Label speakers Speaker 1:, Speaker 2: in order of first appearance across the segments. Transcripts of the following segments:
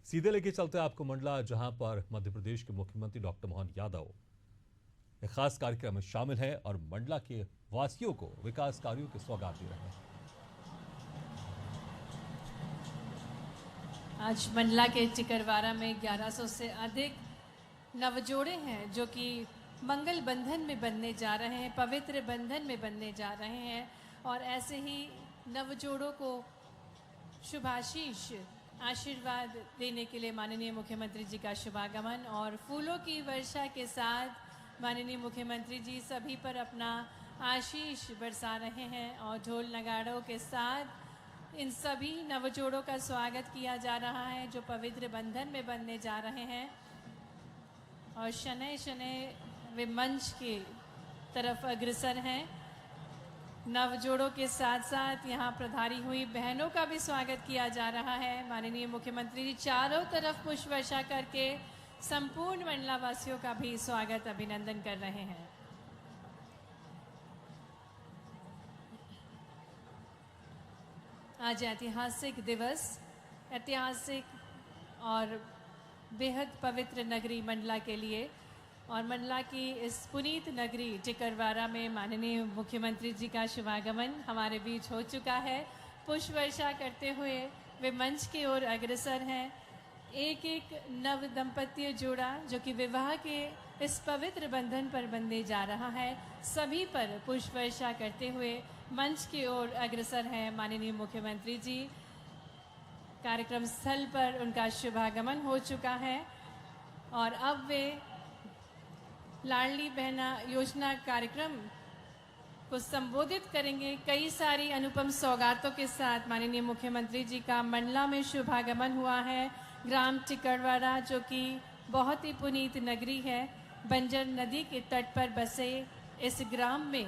Speaker 1: सीधे लेके चलते हैं आपको मंडला, जहां पर मध्य प्रदेश के मुख्यमंत्री डॉक्टर मोहन यादव एक खास कार्यक्रम में शामिल हैं और मंडला के वासियों को विकास कार्यों की सौगात दे रहे हैं।
Speaker 2: आज मंडला के चिकरवारा में 1100 से अधिक नवजोड़े हैं जो कि मंगल बंधन में बनने जा रहे हैं, पवित्र बंधन में बनने जा रहे हैं। और ऐसे ही नवजोड़ों को शुभाशीष आशीर्वाद देने के लिए माननीय मुख्यमंत्री जी का शुभागमन और फूलों की वर्षा के साथ माननीय मुख्यमंत्री जी सभी पर अपना आशीष बरसा रहे हैं। और ढोल नगाड़ों के साथ इन सभी नवजोड़ों का स्वागत किया जा रहा है जो पवित्र बंधन में बनने जा रहे हैं। और शनै शनै वे मंच की तरफ अग्रसर हैं। नवजोड़ों के साथ साथ यहाँ प्रधारी हुई बहनों का भी स्वागत किया जा रहा है। माननीय मुख्यमंत्री जी चारों तरफ पुष्प वर्षा करके संपूर्ण मंडला वासियों का भी स्वागत अभिनंदन कर रहे हैं। आज ऐतिहासिक दिवस, ऐतिहासिक और बेहद पवित्र नगरी मंडला के लिए और मंडला की इस पुनीत नगरी चिकरवारा में माननीय मुख्यमंत्री जी का शुभागमन हमारे बीच हो चुका है। पुष्प वर्षा करते हुए वे मंच की ओर अग्रसर हैं। एक एक नव दंपत्ति जोड़ा जो कि विवाह के इस पवित्र बंधन पर बंधे जा रहा है, सभी पर पुष्प वर्षा करते हुए मंच की ओर अग्रसर हैं माननीय मुख्यमंत्री जी। कार्यक्रम स्थल पर उनका शुभागमन हो चुका है और अब वे लाडली बहना योजना कार्यक्रम को संबोधित करेंगे। कई सारी अनुपम सौगातों के साथ माननीय मुख्यमंत्री जी का मंडला में शुभागमन हुआ है। ग्राम चिकरवारा जो कि बहुत ही पुनीत नगरी है, बंजर नदी के तट पर बसे इस ग्राम में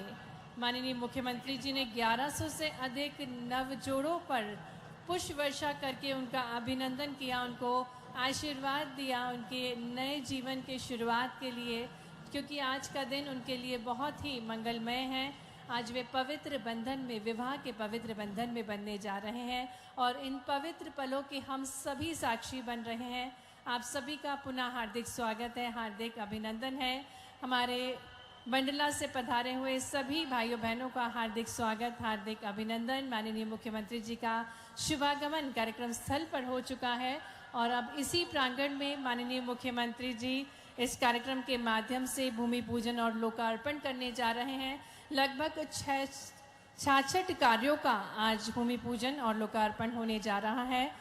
Speaker 2: माननीय मुख्यमंत्री जी ने 1100 से अधिक नवजोड़ों पर पुष्प वर्षा करके उनका अभिनंदन किया, उनको आशीर्वाद दिया उनके नए जीवन के शुरुआत के लिए, क्योंकि आज का दिन उनके लिए बहुत ही मंगलमय है। आज वे पवित्र बंधन में, विवाह के पवित्र बंधन में बनने जा रहे हैं और इन पवित्र पलों के हम सभी साक्षी बन रहे हैं। आप सभी का पुनः हार्दिक स्वागत है, हार्दिक अभिनंदन है। हमारे मंडला से पधारे हुए सभी भाइयों बहनों का हार्दिक स्वागत, हार्दिक अभिनंदन। माननीय मुख्यमंत्री जी का शुभागमन कार्यक्रम स्थल पर हो चुका है और अब इसी प्रांगण में माननीय मुख्यमंत्री जी इस कार्यक्रम के माध्यम से भूमि पूजन और लोकार्पण करने जा रहे हैं। लगभग 66 कार्यों का आज भूमि पूजन और लोकार्पण होने जा रहा है।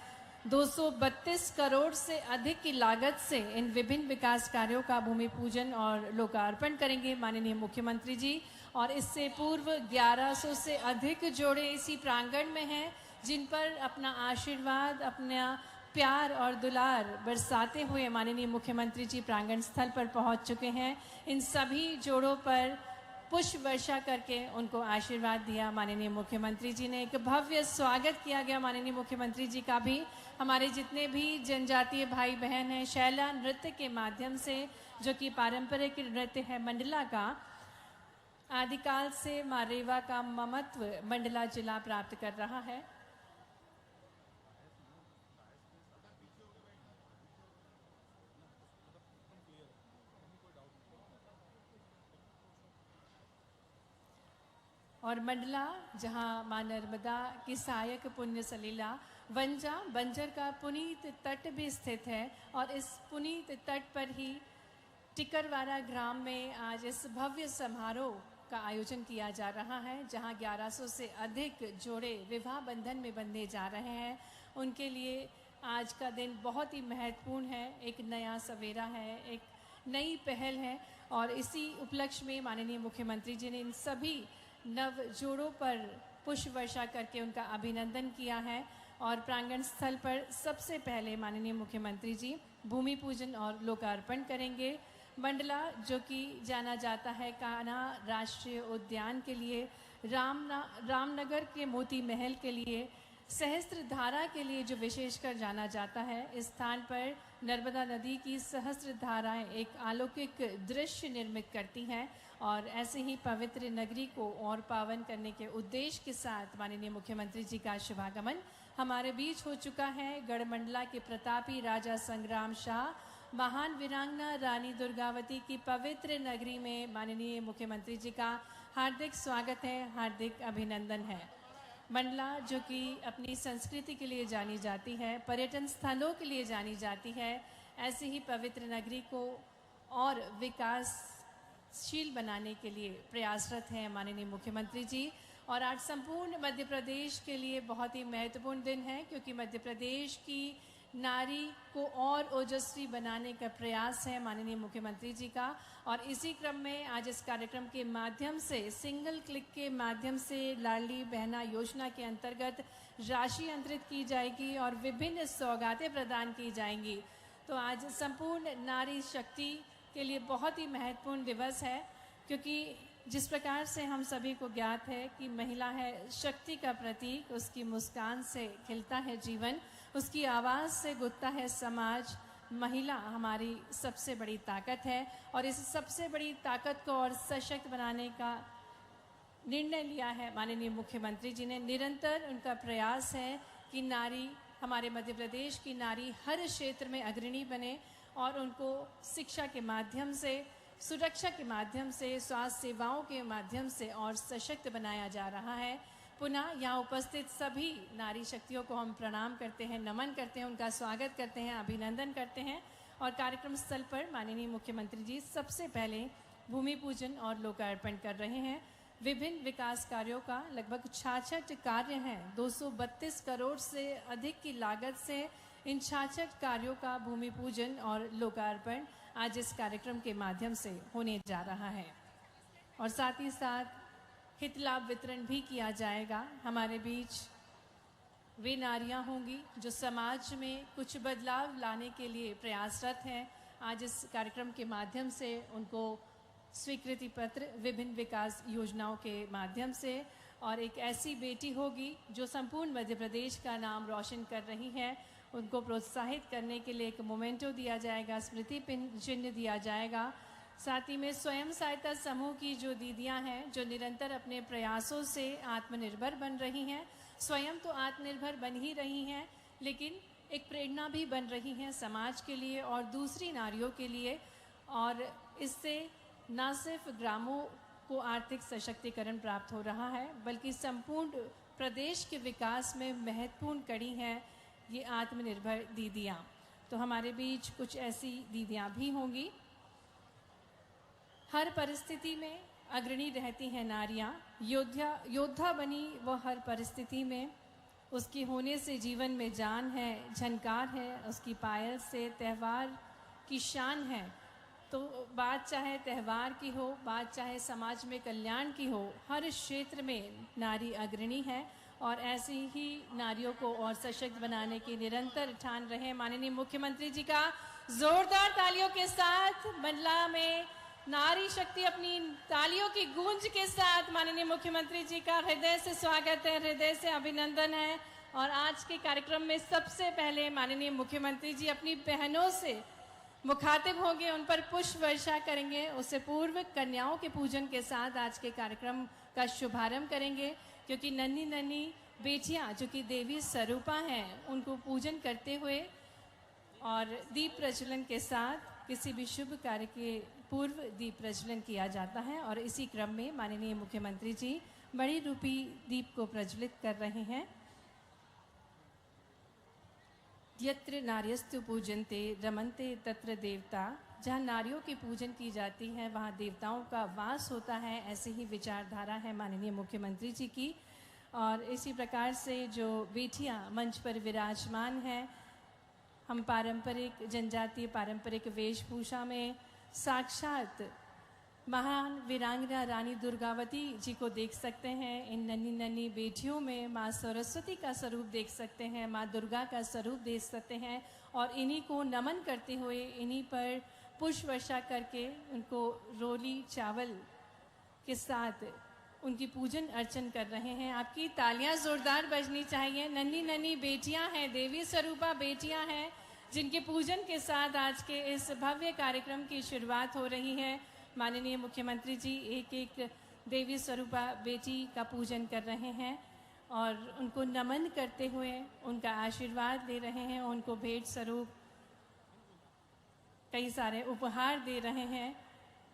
Speaker 2: 232 करोड़ से अधिक की लागत से इन विभिन्न विकास कार्यों का भूमि पूजन और लोकार्पण करेंगे माननीय मुख्यमंत्री जी। और इससे पूर्व 1100 से अधिक जोड़े इसी प्रांगण में हैं जिन पर अपना आशीर्वाद, अपना प्यार और दुलार बरसाते हुए माननीय मुख्यमंत्री जी प्रांगण स्थल पर पहुंच चुके हैं। इन सभी जोड़ों पर पुष्प वर्षा करके उनको आशीर्वाद दिया माननीय मुख्यमंत्री जी ने। एक भव्य स्वागत किया गया माननीय मुख्यमंत्री जी का भी। हमारे जितने भी जनजातीय भाई बहन हैं, शैला नृत्य के माध्यम से, जो कि पारंपरिक नृत्य है मंडला का, आदिकाल से माँ रेवा का ममत्व मंडला जिला प्राप्त कर रहा है। और मंडला जहां मां नर्मदा की सहायक पुण्य सलीला वंजा बंजर का पुनीत तट भी स्थित है और इस पुनीत तट पर ही टिकरवारा ग्राम में आज इस भव्य समारोह का आयोजन किया जा रहा है, जहां 1100 से अधिक जोड़े विवाह बंधन में बंधे जा रहे हैं। उनके लिए आज का दिन बहुत ही महत्वपूर्ण है, एक नया सवेरा है, एक नई पहल है। और इसी उपलक्ष्य में माननीय मुख्यमंत्री जी ने इन सभी नव जोड़ों पर पुष्प वर्षा करके उनका अभिनंदन किया है। और प्रांगण स्थल पर सबसे पहले माननीय मुख्यमंत्री जी भूमि पूजन और लोकार्पण करेंगे। मंडला जो कि जाना जाता है कान्हा राष्ट्रीय उद्यान के लिए, रामनगर के मोती महल के लिए, सहस्त्र धारा के लिए जो विशेषकर जाना जाता है, इस स्थान पर नर्मदा नदी की सहस्त्र धाराएं एक अलौकिक दृश्य निर्मित करती हैं। और ऐसे ही पवित्र नगरी को और पावन करने के उद्देश्य के साथ माननीय मुख्यमंत्री जी का शुभागमन हमारे बीच हो चुका है गढ़मंडला के प्रतापी राजा संग्राम शाह, महान वीरांगना रानी दुर्गावती की पवित्र नगरी में माननीय मुख्यमंत्री जी का हार्दिक स्वागत है, हार्दिक अभिनंदन है। मंडला जो कि अपनी संस्कृति के लिए जानी जाती है, पर्यटन स्थलों के लिए जानी जाती है, ऐसी ही पवित्र नगरी को और विकासशील बनाने के लिए प्रयासरत हैं माननीय मुख्यमंत्री जी। और आज संपूर्ण मध्य प्रदेश के लिए बहुत ही महत्वपूर्ण दिन है, क्योंकि मध्य प्रदेश की नारी को और ओजस्वी बनाने का प्रयास है माननीय मुख्यमंत्री जी का। और इसी क्रम में आज इस कार्यक्रम के माध्यम से, सिंगल क्लिक के माध्यम से लाडली बहना योजना के अंतर्गत राशि अंतरित की जाएगी और विभिन्न सौगातें प्रदान की जाएंगी। तो आज संपूर्ण नारी शक्ति के लिए बहुत ही महत्वपूर्ण दिवस है, क्योंकि जिस प्रकार से हम सभी को ज्ञात है कि महिला है शक्ति का प्रतीक, उसकी मुस्कान से खिलता है जीवन, उसकी आवाज़ से गूंजता है समाज। महिला हमारी सबसे बड़ी ताकत है और इस सबसे बड़ी ताकत को और सशक्त बनाने का निर्णय लिया है माननीय मुख्यमंत्री जी ने। निरंतर उनका प्रयास है कि नारी, हमारे मध्य प्रदेश की नारी हर क्षेत्र में अग्रणी बने और उनको शिक्षा के माध्यम से, सुरक्षा के माध्यम से, स्वास्थ्य सेवाओं के माध्यम से और सशक्त बनाया जा रहा है। पुनः यहाँ उपस्थित सभी नारी शक्तियों को हम प्रणाम करते हैं, नमन करते हैं, उनका स्वागत करते हैं, अभिनंदन करते हैं। और कार्यक्रम स्थल पर माननीय मुख्यमंत्री जी सबसे पहले भूमि पूजन और लोकार्पण कर रहे हैं। विभिन्न विकास कार्यों का लगभग 66 कार्य हैं। 232 करोड़ से अधिक की लागत से इन 66 कार्यों का भूमि पूजन और लोकार्पण आज इस कार्यक्रम के माध्यम से होने जा रहा है। और साथ ही साथ हित लाभ वितरण भी किया जाएगा। हमारे बीच वे नारियां होंगी जो समाज में कुछ बदलाव लाने के लिए प्रयासरत हैं। आज इस कार्यक्रम के माध्यम से उनको स्वीकृति पत्र विभिन्न विकास योजनाओं के माध्यम से, और एक ऐसी बेटी होगी जो संपूर्ण मध्य प्रदेश का नाम रोशन कर रही है, उनको प्रोत्साहित करने के लिए एक मोमेंटो दिया जाएगा, स्मृति चिन्ह दिया जाएगा। साथ ही में स्वयं सहायता समूह की जो दीदियां हैं, जो निरंतर अपने प्रयासों से आत्मनिर्भर बन रही हैं, स्वयं तो आत्मनिर्भर बन ही रही हैं, लेकिन एक प्रेरणा भी बन रही हैं समाज के लिए और दूसरी नारियों के लिए। और इससे न सिर्फ ग्रामों को आर्थिक सशक्तिकरण प्राप्त हो रहा है, बल्कि संपूर्ण प्रदेश के विकास में महत्वपूर्ण कड़ी हैं ये आत्मनिर्भर दीदियाँ। तो हमारे बीच कुछ ऐसी दीदियाँ भी होंगी। हर परिस्थिति में अग्रणी रहती हैं नारियाँ, योद्धा बनी वो हर परिस्थिति में, उसकी होने से जीवन में जान है, झनकार है उसकी पायल से, त्यौहार की शान है। तो बात चाहे त्यौहार की हो, बात चाहे समाज में कल्याण की हो, हर क्षेत्र में नारी अग्रणी है। और ऐसी ही नारियों को और सशक्त बनाने की निरंतर ठान रहे माननीय मुख्यमंत्री जी का जोरदार तालियों के साथ मंडला में नारी शक्ति अपनी तालियों की गूंज के साथ माननीय मुख्यमंत्री जी का हृदय से स्वागत है, हृदय से अभिनंदन है। और आज के कार्यक्रम में सबसे पहले माननीय मुख्यमंत्री जी अपनी बहनों से मुखातिब होंगे, उन पर पुष्प वर्षा करेंगे। उससे पूर्व कन्याओं के पूजन के साथ आज के कार्यक्रम का शुभारंभ करेंगे, क्योंकि नन्ही नन्ही बेटियां जो कि देवी स्वरूपा हैं, उनको पूजन करते हुए और दीप प्रज्वलन के साथ किसी भी शुभ कार्य के पूर्व दीप प्रज्वलन किया जाता है। और इसी क्रम में माननीय मुख्यमंत्री जी बड़ी रूपी दीप को प्रज्वलित कर रहे हैं। यत्र नार्यस्तु पूजन्ते रमन्ते तत्र देवता, जहाँ नारियों की पूजन की जाती है वहाँ देवताओं का वास होता है। ऐसी ही विचारधारा है माननीय मुख्यमंत्री जी की। और इसी प्रकार से जो बेटियाँ मंच पर विराजमान हैं, हम पारंपरिक जनजातीय पारंपरिक वेशभूषा में साक्षात महान वीरांगना रानी दुर्गावती जी को देख सकते हैं। इन नन्ही नन्ही बेटियों में माँ सरस्वती का स्वरूप देख सकते हैं, माँ दुर्गा का स्वरूप देख सकते हैं। और इन्हीं को नमन करते हुए, इन्हीं पर पुष्प वर्षा करके, उनको रोली चावल के साथ उनकी पूजन अर्चन कर रहे हैं। आपकी तालियां जोरदार बजनी चाहिए। नन्ही नन्ही बेटियां हैं, देवी स्वरूपा बेटियां हैं, जिनके पूजन के साथ आज के इस भव्य कार्यक्रम की शुरुआत हो रही है। माननीय मुख्यमंत्री जी एक एक देवी स्वरूपा बेटी का पूजन कर रहे हैं। और उनको नमन करते हुए उनका आशीर्वाद ले रहे हैं। उनको भेंट स्वरूप कई सारे उपहार दे रहे हैं।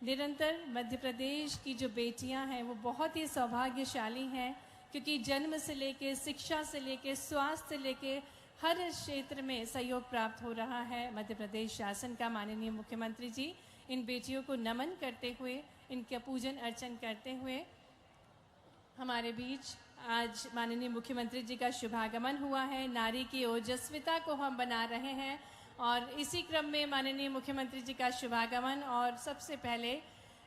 Speaker 2: निरंतर मध्य प्रदेश की जो बेटियां हैं वो बहुत ही सौभाग्यशाली हैं, क्योंकि जन्म से लेके, शिक्षा से लेके, स्वास्थ्य से लेके हर क्षेत्र में सहयोग प्राप्त हो रहा है। मध्य प्रदेश शासन का माननीय मुख्यमंत्री जी इन बेटियों को नमन करते हुए, इनका पूजन अर्चन करते हुए हमारे बीच आज माननीय मुख्यमंत्री जी का शुभागमन हुआ है। नारी की ओजस्विता को हम बना रहे हैं और इसी क्रम में माननीय मुख्यमंत्री जी का शुभागमन और सबसे पहले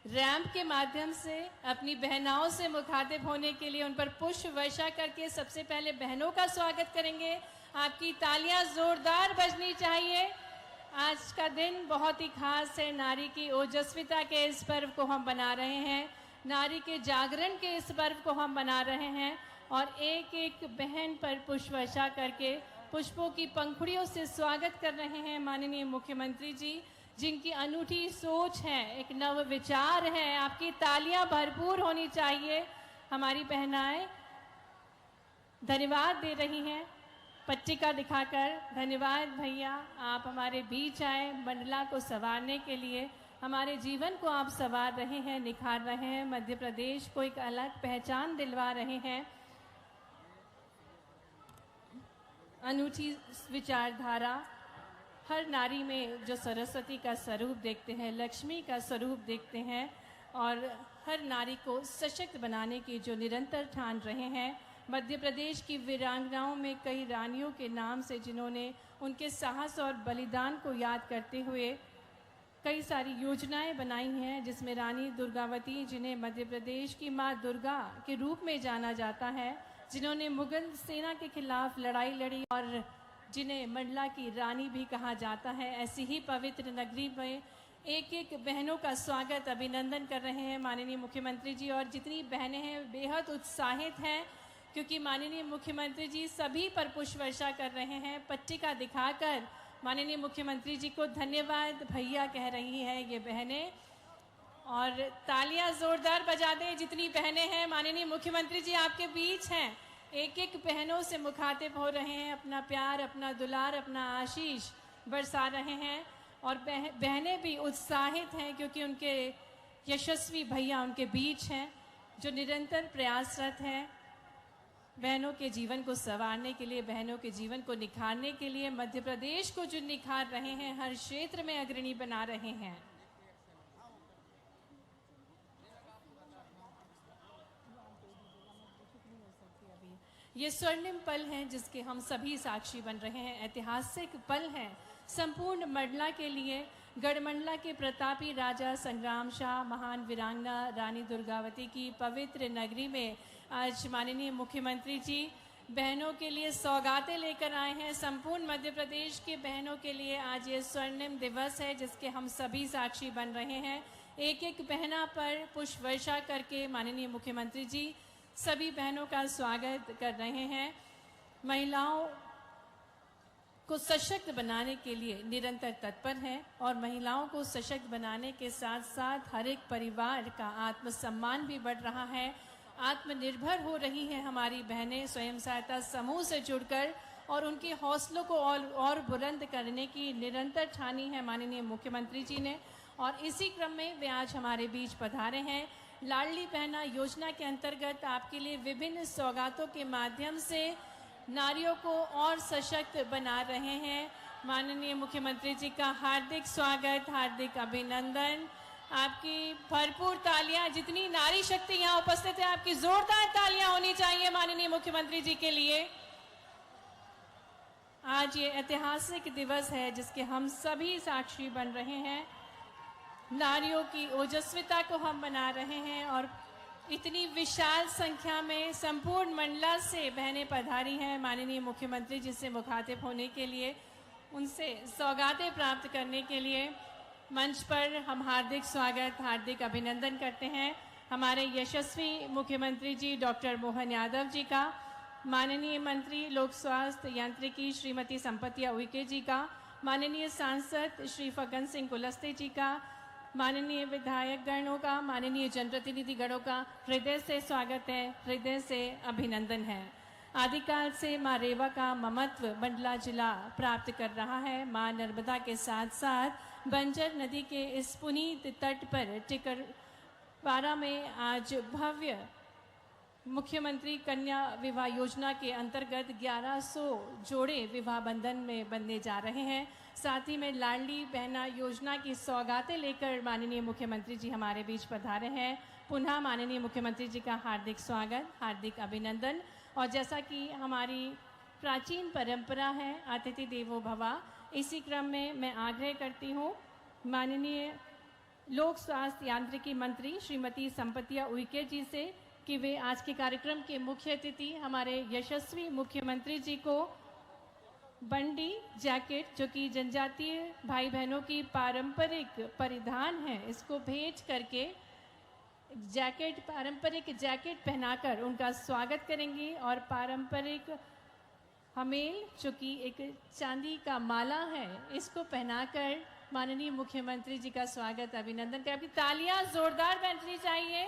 Speaker 2: रैंप के माध्यम से अपनी बहनाओं से मुखातिब होने के लिए उन पर पुष्प वर्षा करके सबसे पहले बहनों का स्वागत करेंगे। आपकी तालियां जोरदार बजनी चाहिए। आज का दिन बहुत ही खास है। नारी की ओजस्विता के इस पर्व को हम बना रहे हैं, नारी के जागरण के इस पर्व को हम बना रहे हैं और एक एक बहन पर पुष्प वर्षा करके पुष्पों की पंखुड़ियों से स्वागत कर रहे हैं माननीय मुख्यमंत्री जी, जिनकी अनूठी सोच है, एक नव विचार है। आपकी तालियां भरपूर होनी चाहिए। हमारी बहनाएं धन्यवाद दे रही हैं पट्टिका दिखाकर। धन्यवाद भैया, आप हमारे बीच आए मंडला को संवारने के लिए। हमारे जीवन को आप संवार रहे हैं, निखार रहे हैं, मध्य प्रदेश को एक अलग पहचान दिलवा रहे हैं। अनूठी विचारधारा, हर नारी में जो सरस्वती का स्वरूप देखते हैं, लक्ष्मी का स्वरूप देखते हैं और हर नारी को सशक्त बनाने की जो निरंतर ठान रहे हैं। मध्य प्रदेश की वीरांगनाओं में कई रानियों के नाम से, जिन्होंने उनके साहस और बलिदान को याद करते हुए कई सारी योजनाएं बनाई हैं, जिसमें रानी दुर्गावती, जिन्हें मध्य प्रदेश की माँ दुर्गा के रूप में जाना जाता है, जिन्होंने मुगल सेना के खिलाफ लड़ाई लड़ी और जिन्हें मंडला की रानी भी कहा जाता है। ऐसी ही पवित्र नगरी में एक एक बहनों का स्वागत, अभिनंदन कर रहे हैं माननीय मुख्यमंत्री जी। और जितनी बहनें हैं बेहद उत्साहित हैं, क्योंकि माननीय मुख्यमंत्री जी सभी पर पुष्प वर्षा कर रहे हैं। पट्टिका दिखाकर माननीय मुख्यमंत्री जी को धन्यवाद भैया कह रही है ये बहनें, और तालियां जोरदार बजा दें जितनी बहनें हैं। माननीय मुख्यमंत्री जी आपके बीच हैं, एक एक बहनों से मुखातिब हो रहे हैं, अपना प्यार, अपना दुलार, अपना आशीष बरसा रहे हैं। और बहनें भी उत्साहित हैं, क्योंकि उनके यशस्वी भैया उनके बीच हैं, जो निरंतर प्रयासरत हैं बहनों के जीवन को संवारने के लिए, बहनों के जीवन को निखारने के लिए। मध्य प्रदेश को जो निखार रहे हैं, हर क्षेत्र में अग्रणी बना रहे हैं। ये स्वर्णिम पल हैं जिसके हम सभी साक्षी बन रहे हैं, ऐतिहासिक पल हैं संपूर्ण मंडला के लिए। गढ़मंडला के प्रतापी राजा संग्राम शाह, महान वीरांगना रानी दुर्गावती की पवित्र नगरी में आज माननीय मुख्यमंत्री जी बहनों के लिए सौगातें लेकर आए हैं। संपूर्ण मध्य प्रदेश के बहनों के लिए आज ये स्वर्णिम दिवस है, जिसके हम सभी साक्षी बन रहे हैं। एक एक बहना पर पुष्प वर्षा करके माननीय मुख्यमंत्री जी सभी बहनों का स्वागत कर रहे हैं। महिलाओं को सशक्त बनाने के लिए निरंतर तत्पर हैं और महिलाओं को सशक्त बनाने के साथ साथ हर एक परिवार का आत्मसम्मान भी बढ़ रहा है। आत्मनिर्भर हो रही हैं हमारी बहनें स्वयं सहायता समूह से जुड़कर, और उनके हौसलों को और बुलंद करने की निरंतर ठानी है माननीय मुख्यमंत्री जी ने। और इसी क्रम में वे आज हमारे बीच पधारे हैं। लाडली बहना योजना के अंतर्गत आपके लिए विभिन्न सौगातों के माध्यम से नारियों को और सशक्त बना रहे हैं। माननीय मुख्यमंत्री जी का हार्दिक स्वागत, हार्दिक अभिनंदन। आपकी भरपूर तालियां, जितनी नारी शक्ति यहाँ उपस्थित है आपकी जोरदार तालियां होनी चाहिए माननीय मुख्यमंत्री जी के लिए। आज ये ऐतिहासिक दिवस है जिसके हम सभी साक्षी बन रहे हैं। नारियों की ओजस्विता को हम बना रहे हैं और इतनी विशाल संख्या में संपूर्ण मंडला से बहनें पधारी हैं माननीय मुख्यमंत्री जी से मुखातिब होने के लिए, उनसे सौगातें प्राप्त करने के लिए। मंच पर हम हार्दिक स्वागत, हार्दिक अभिनंदन करते हैं हमारे यशस्वी मुख्यमंत्री जी डॉक्टर मोहन यादव जी का, माननीय मंत्री लोक स्वास्थ्य यांत्रिकी श्रीमती संपतिया उइके जी का, माननीय सांसद श्री फग्गन सिंह कुलस्ते जी का, माननीय विधायक गणों का, माननीय जनप्रतिनिधि गणों का हृदय से स्वागत है, हृदय से अभिनंदन है। आदिकाल से माँ रेवा का ममत्व मंडला जिला प्राप्त कर रहा है। माँ नर्मदा के साथ साथ बंजर नदी के इस पुनीत तट पर टिकरवाड़ा में आज भव्य मुख्यमंत्री कन्या विवाह योजना के अंतर्गत 1100 जोड़े विवाह बंधन में बंधने जा रहे हैं। साथ ही में लाडली बहना योजना की सौगातें लेकर माननीय मुख्यमंत्री जी हमारे बीच पधारे हैं। पुनः माननीय मुख्यमंत्री जी का हार्दिक स्वागत, हार्दिक अभिनंदन। और जैसा कि हमारी प्राचीन परंपरा है अतिथि देवो भव, इसी क्रम में मैं आग्रह करती हूँ माननीय लोक स्वास्थ्य यांत्रिकी मंत्री श्रीमती संपतिया उइके जी से कि वे आज के कार्यक्रम के मुख्य अतिथि हमारे यशस्वी मुख्यमंत्री जी को बंडी जैकेट, जो कि जनजातीय भाई बहनों की पारंपरिक परिधान है, इसको भेंट करके पारंपरिक जैकेट पहनाकर उनका स्वागत करेंगी। और पारंपरिक हमेल, जो कि एक चांदी का माला है, इसको पहनाकर माननीय मुख्यमंत्री जी का स्वागत अभिनंदन करें। आपकी तालियां जोरदार बजनी चाहिए।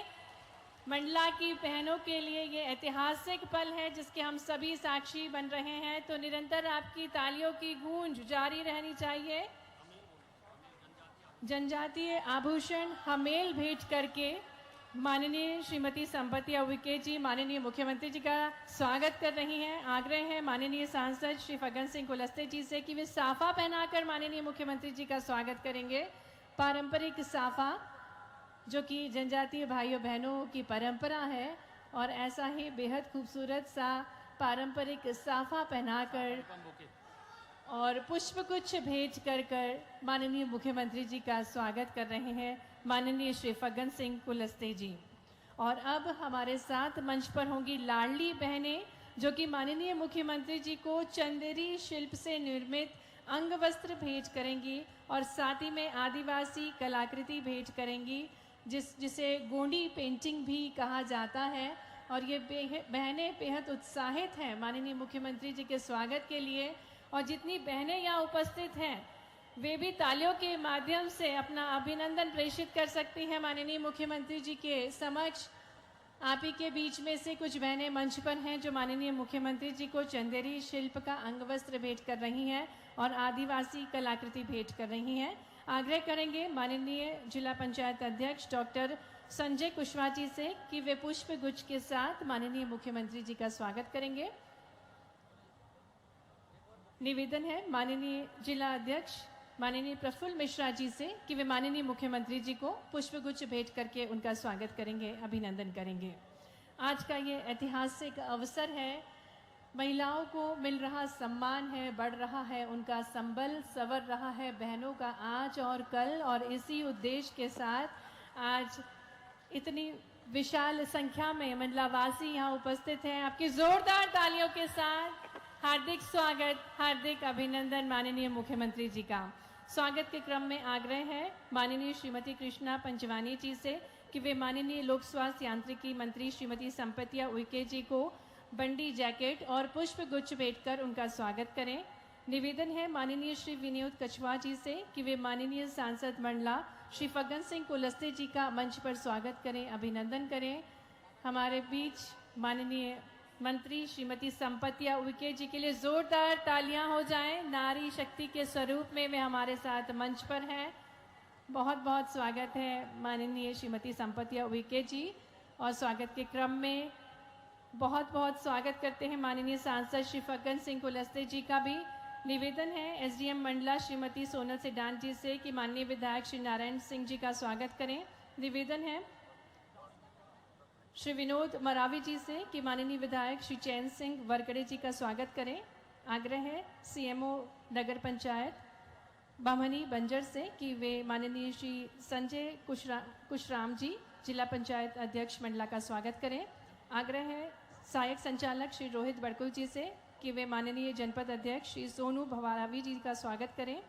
Speaker 2: मंडला की बहनों के लिए ये ऐतिहासिक पल है जिसके हम सभी साक्षी बन रहे हैं, तो निरंतर आपकी तालियों की गूंज जारी रहनी चाहिए। जनजातीय आभूषण हमेल भेंट करके माननीय श्रीमती संपतिया उइके जी माननीय मुख्यमंत्री जी का स्वागत कर रही हैं। आग्रह है माननीय सांसद श्री फग्गन सिंह कुलस्ते जी से कि वे साफा पहनाकर माननीय मुख्यमंत्री जी का स्वागत करेंगे। पारंपरिक साफा, जो कि जनजातीय भाइयों बहनों की परंपरा है, और ऐसा ही बेहद खूबसूरत सा पारंपरिक साफा पहनाकर और पुष्पगुच्छ भेंट कर माननीय मुख्यमंत्री जी का स्वागत कर रहे हैं माननीय श्री फग्गन सिंह कुलस्ते जी। और अब हमारे साथ मंच पर होंगी लाडली बहनें, जो कि माननीय मुख्यमंत्री जी को चंदेरी शिल्प से निर्मित अंग वस्त्र भेंट करेंगी और साथ ही में आदिवासी कलाकृति भेंट करेंगी, जिसे गोंडी पेंटिंग भी कहा जाता है। और ये बहनें बेहद उत्साहित हैं माननीय मुख्यमंत्री जी के स्वागत के लिए। और जितनी बहनें यहाँ उपस्थित हैं वे भी तालियों के माध्यम से अपना अभिनंदन प्रेषित कर सकती हैं माननीय मुख्यमंत्री जी के समक्ष। आप ही के बीच में से कुछ बहनें मंच पर हैं जो माननीय मुख्यमंत्री जी को चंदेरी शिल्प का अंग वस्त्र भेंट कर रही हैं और आदिवासी कलाकृति भेंट कर रही हैं। आग्रह करेंगे माननीय जिला पंचायत अध्यक्ष डॉक्टर संजय कुशवाहा जी से कि वे पुष्प गुच्छ के साथ माननीय मुख्यमंत्री जी का स्वागत करेंगे। निवेदन है माननीय जिला अध्यक्ष माननीय प्रफुल्ल मिश्रा जी से कि वे माननीय मुख्यमंत्री जी को पुष्पगुच्छ भेंट करके उनका स्वागत करेंगे, अभिनंदन करेंगे। आज का ये ऐतिहासिक अवसर है, महिलाओं को मिल रहा सम्मान है, बढ़ रहा है उनका संबल, संवर रहा है बहनों का आज और कल। और इसी उद्देश्य के साथ आज इतनी विशाल संख्या में मंडलावासी यहाँ उपस्थित हैं। आपकी जोरदार तालियों के साथ हार्दिक स्वागत, हार्दिक अभिनंदन माननीय मुख्यमंत्री जी का। स्वागत के क्रम में आग्रह है माननीय श्रीमती कृष्णा पंचवानी जी से कि वे माननीय लोक स्वास्थ्य यांत्रिकी मंत्री श्रीमती संपतिया उइके जी को बंडी जैकेट और पुष्प गुच्छ भेंट कर उनका स्वागत करें। निवेदन है माननीय श्री विनोद कछवा जी से कि वे माननीय सांसद मंडला श्री फग्गन सिंह कुलस्ते जी का मंच पर स्वागत करें, अभिनंदन करें। हमारे बीच माननीय मंत्री श्रीमती संपतिया उइके जी के लिए जोरदार तालियां हो जाएं। नारी शक्ति के स्वरूप में वे हमारे साथ मंच पर हैं। बहुत बहुत स्वागत है माननीय श्रीमती संपतिया उइके जी। और स्वागत के क्रम में बहुत बहुत स्वागत करते हैं माननीय सांसद श्री फग्गन सिंह कुलस्ते जी का भी। निवेदन है एसडीएम मंडला श्रीमती सोनल सिडान जी से कि माननीय विधायक श्री नारायण सिंह जी का स्वागत करें। निवेदन है श्री विनोद मरावी जी से कि माननीय विधायक श्री चैन सिंह वरकड़े जी का स्वागत करें। आग्रह है सीएमओ नगर पंचायत बामनी बंजर से कि वे माननीय श्री संजय कुशराम जी जिला पंचायत अध्यक्ष मंडला का स्वागत करें। आग्रह है सहायक संचालक श्री रोहित बड़कुल जी से कि वे माननीय जनपद अध्यक्ष श्री सोनू भवारावी जी का स्वागत करें।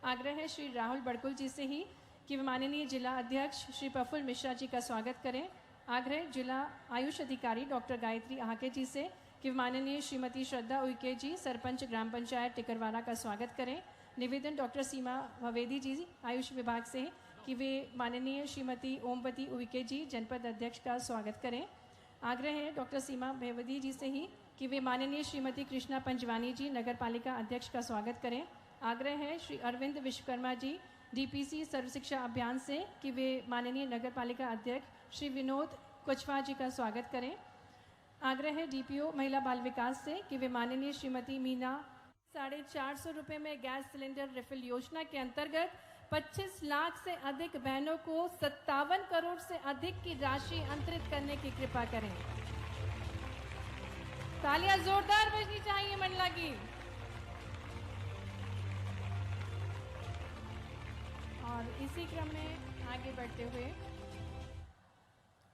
Speaker 2: आग्रह है श्री राहुल बड़कुल जी से ही कि वे माननीय जिला अध्यक्ष श्री प्रफुल्ल मिश्रा जी का स्वागत करें। आग्रह जिला आयुष अधिकारी डॉक्टर गायत्री आके जी से कि माननीय श्रीमती श्रद्धा उइके जी सरपंच ग्राम पंचायत टिकरवाड़ा का स्वागत करें। निवेदन डॉक्टर सीमा भवेदी जी आयुष विभाग से कि वे माननीय श्रीमती ओमपति उइके जी जनपद अध्यक्ष का स्वागत करें। आग्रह है डॉक्टर सीमा भवेदी जी से ही कि वे माननीय श्रीमती कृष्णा पंजवानी जी नगर पालिका अध्यक्ष का स्वागत करें। आग्रह है श्री अरविंद विश्वकर्मा जी डीपीसी सर्व शिक्षा अभियान से कि वे माननीय नगर पालिका अध्यक्ष श्री विनोद कुशवाहा जी का स्वागत करें। आग्रह है डीपीओ महिला बाल विकास से कि वे माननीय श्रीमती मीना 450 रुपये में गैस सिलेंडर रिफिल योजना के अंतर्गत 25 लाख से अधिक बहनों को 57 करोड़ से अधिक की राशि अंतरित करने की कृपा करें। तालियां जोरदार बजनी चाहिए मंडला की। और इसी क्रम में आगे बढ़ते हुए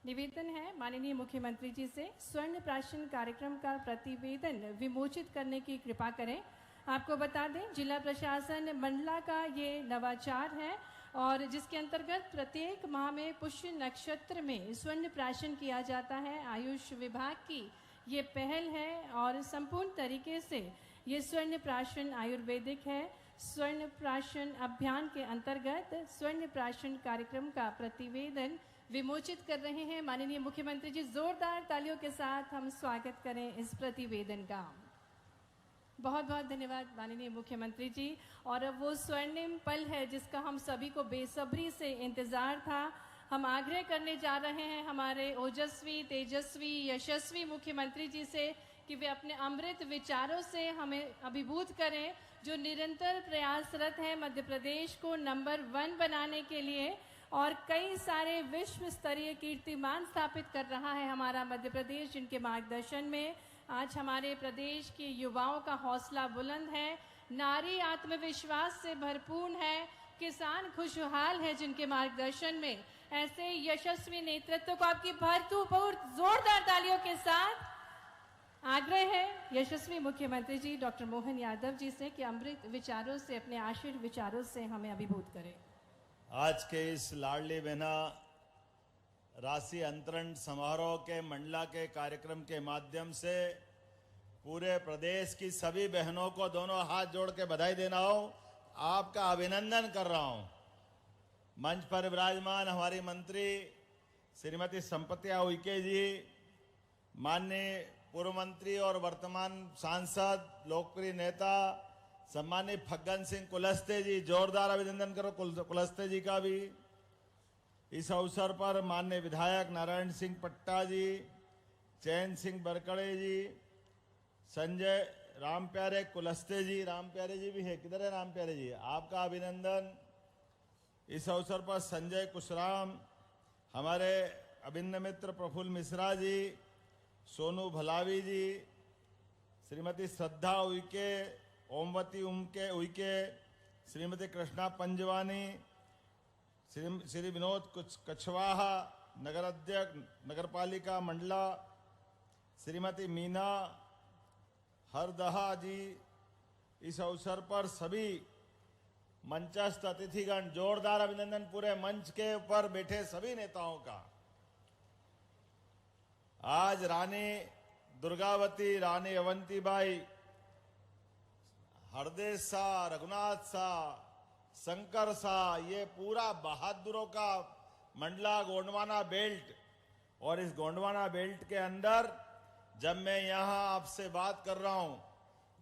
Speaker 2: निवेदन है माननीय मुख्यमंत्री जी से स्वर्ण प्राशन कार्यक्रम का प्रतिवेदन विमोचित करने की कृपा करें। आपको बता दें जिला प्रशासन मंडला का ये नवाचार है और जिसके अंतर्गत प्रत्येक माह में पुष्य नक्षत्र में स्वर्ण प्राशन किया जाता है। आयुष विभाग की ये पहल है और संपूर्ण तरीके से ये स्वर्ण प्राशन आयुर्वेदिक है। स्वर्ण प्राशन अभियान के अंतर्गत स्वर्ण प्राशन कार्यक्रम का प्रतिवेदन विमोचित कर रहे हैं माननीय मुख्यमंत्री जी। जोरदार तालियों के साथ हम स्वागत करें इस प्रतिवेदन का। बहुत बहुत धन्यवाद माननीय मुख्यमंत्री जी। और अब वो स्वर्णिम पल है जिसका हम सभी को बेसब्री से इंतजार था। हम आग्रह करने जा रहे हैं हमारे ओजस्वी तेजस्वी यशस्वी मुख्यमंत्री जी से कि वे अपने अमृत विचारों से हमें अभिभूत करें, जो निरंतर प्रयासरत है मध्य प्रदेश को नंबर 1 बनाने के लिए और कई सारे विश्व स्तरीय कीर्तिमान स्थापित कर रहा है हमारा मध्य प्रदेश, जिनके मार्गदर्शन में आज हमारे प्रदेश के युवाओं का हौसला बुलंद है, नारी आत्मविश्वास से भरपूर है, किसान खुशहाल है, जिनके मार्गदर्शन में ऐसे यशस्वी नेतृत्व को आपकी भरपूर जोरदार तालियों के साथ आग्रह है यशस्वी मुख्यमंत्री जी डॉक्टर मोहन यादव जी से कि अमृत विचारों से, अपने आशीर्वाद विचारों से हमें अभिभूत करें।
Speaker 3: आज के इस लाडली बहना राशि अंतरण समारोह के मंडला के कार्यक्रम के माध्यम से पूरे प्रदेश की सभी बहनों को दोनों हाथ जोड़ के बधाई देना हो, आपका अभिनंदन कर रहा हूं। मंच पर विराजमान हमारी मंत्री श्रीमती संपत्तिया उइके जी, माननीय पूर्व मंत्री और वर्तमान सांसद लोकप्रिय नेता सम्मानित फग्गन सिंह कुलस्ते जी, जोरदार अभिनंदन करो कुलस्ते जी का भी। इस अवसर पर माननीय विधायक नारायण सिंह पट्टा जी, चैन सिंह बरकड़े जी, संजय राम प्यारे कुलस्ते जी, राम प्यारे जी भी है, किधर है राम प्यारे जी, आपका अभिनंदन। इस अवसर पर संजय कुशराम, हमारे अभिन्न मित्र प्रफुल्ल मिश्रा जी, सोनू भलावी जी, श्रीमती श्रद्धा उइके, ओमवती उइके, श्रीमती कृष्णा पंजवानी, श्री विनोद कुशवाहा नगर अध्यक्ष नगर पालिका मंडला, श्रीमती मीना हरदहा जी। इस अवसर पर सभी मंचस्थ अतिथिगण, जोरदार अभिनंदन पूरे मंच के ऊपर बैठे सभी नेताओं का। आज रानी दुर्गावती, रानी अवंतीबाई, हरदेश शाह, रघुनाथ शाह, शंकर शाह, ये पूरा बहादुरों का मंडला गोंडवाना बेल्ट। और इस गोंडवाना बेल्ट के अंदर जब मैं यहां आपसे बात कर रहा हूं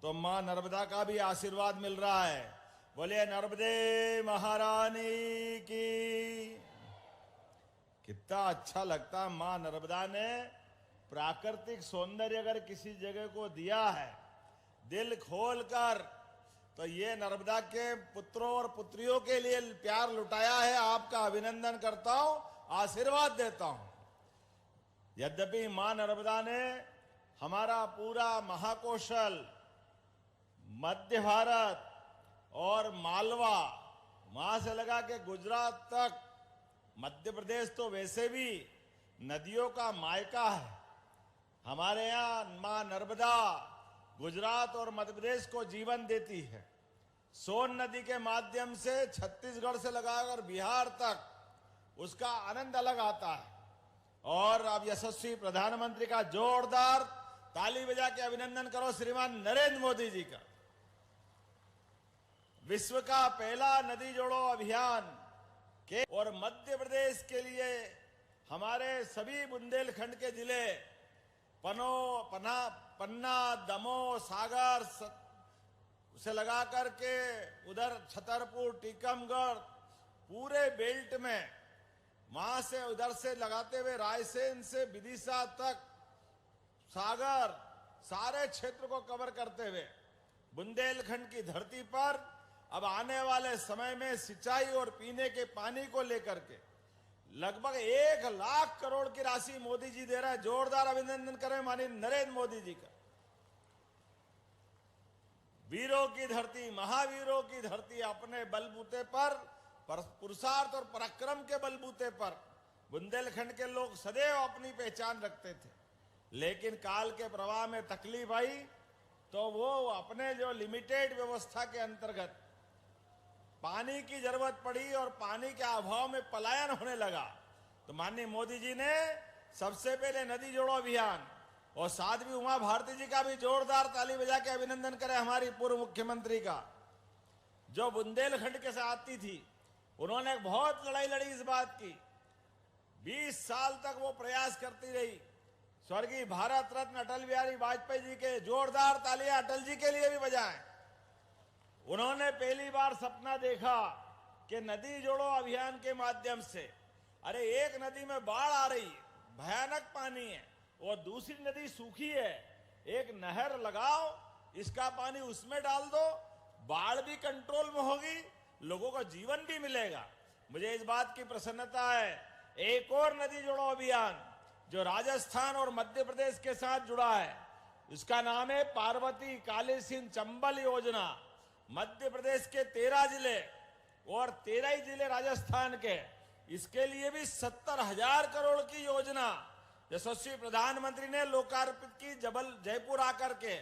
Speaker 3: तो मां नर्मदा का भी आशीर्वाद मिल रहा है। बोलिए नर्मदे महारानी की। कितना अच्छा लगता है, मां नर्मदा ने प्राकृतिक सौंदर्य अगर किसी जगह को दिया है दिल खोलकर, तो ये नर्मदा के पुत्रों और पुत्रियों के लिए प्यार लुटाया है। आपका अभिनंदन करता हूं, आशीर्वाद देता हूं। यद्यपि मां नर्मदा ने हमारा पूरा महाकौशल, मध्य भारत और मालवा, वहां से लगा के गुजरात तक, मध्य प्रदेश तो वैसे भी नदियों का मायका है। हमारे यहाँ मां नर्मदा गुजरात और मध्य प्रदेश को जीवन देती है। सोन नदी के माध्यम से छत्तीसगढ़ से लगाकर बिहार तक उसका आनंद अलग आता है। और अब यशस्वी प्रधानमंत्री का जोरदार ताली बजा के अभिनंदन करो श्रीमान नरेंद्र मोदी जी का। विश्व का पहला नदी जोड़ो अभियान के और मध्य प्रदेश के लिए हमारे सभी बुंदेलखंड के जिले पन्ना, पन्ना, दमोह, सागर से लगा करके उधर छतरपुर, टीकमगढ़, पूरे बेल्ट में, वहां से उधर से लगाते हुए रायसेन से विदिशा तक, सागर, सारे क्षेत्र को कवर करते हुए बुंदेलखंड की धरती पर अब आने वाले समय में सिंचाई और पीने के पानी को लेकर के लगभग 1 लाख करोड़ की राशि मोदी जी दे रहे हैं। जोरदार अभिनंदन करें माननीय नरेंद्र मोदी जी का। वीरों की धरती, महावीरों की धरती, अपने बलबूते पर पुरुषार्थ और पराक्रम के बलबूते पर बुंदेलखंड के लोग सदैव अपनी पहचान रखते थे। लेकिन काल के प्रवाह में तकलीफ आई तो वो अपने जो लिमिटेड व्यवस्था के अंतर्गत पानी की जरूरत पड़ी और पानी के अभाव में पलायन होने लगा। तो माननीय मोदी जी ने सबसे पहले नदी जोड़ो अभियान, और साध्वी उमा भारती जी का भी जोरदार ताली बजा के अभिनंदन करें, हमारी पूर्व मुख्यमंत्री का, जो बुंदेलखंड के साथ आती थी। उन्होंने बहुत लड़ाई लड़ी इस बात की। 20 साल तक वो प्रयास करती रही। स्वर्गीय भारत रत्न अटल बिहारी वाजपेयी जी के जोरदार तालियां अटल जी के लिए भी बजाएं। उन्होंने पहली बार सपना देखा कि नदी जोड़ो अभियान के माध्यम से, अरे एक नदी में बाढ़ आ रही है, भयानक पानी है, और दूसरी नदी सूखी है, एक नहर लगाओ, इसका पानी उसमें डाल दो, बाढ़ भी कंट्रोल में होगी, लोगों को जीवन भी मिलेगा। मुझे इस बात की प्रसन्नता है, एक और नदी जोड़ो अभियान जो राजस्थान और मध्य प्रदेश के साथ जुड़ा है, इसका नाम है पार्वती काली सिंध चंबल योजना। मध्य प्रदेश के 13 जिले और 13 ही जिले राजस्थान के, इसके लिए भी 70,000 करोड़ की योजना यशस्वी प्रधानमंत्री ने लोकार्पित की। जयपुर आकर के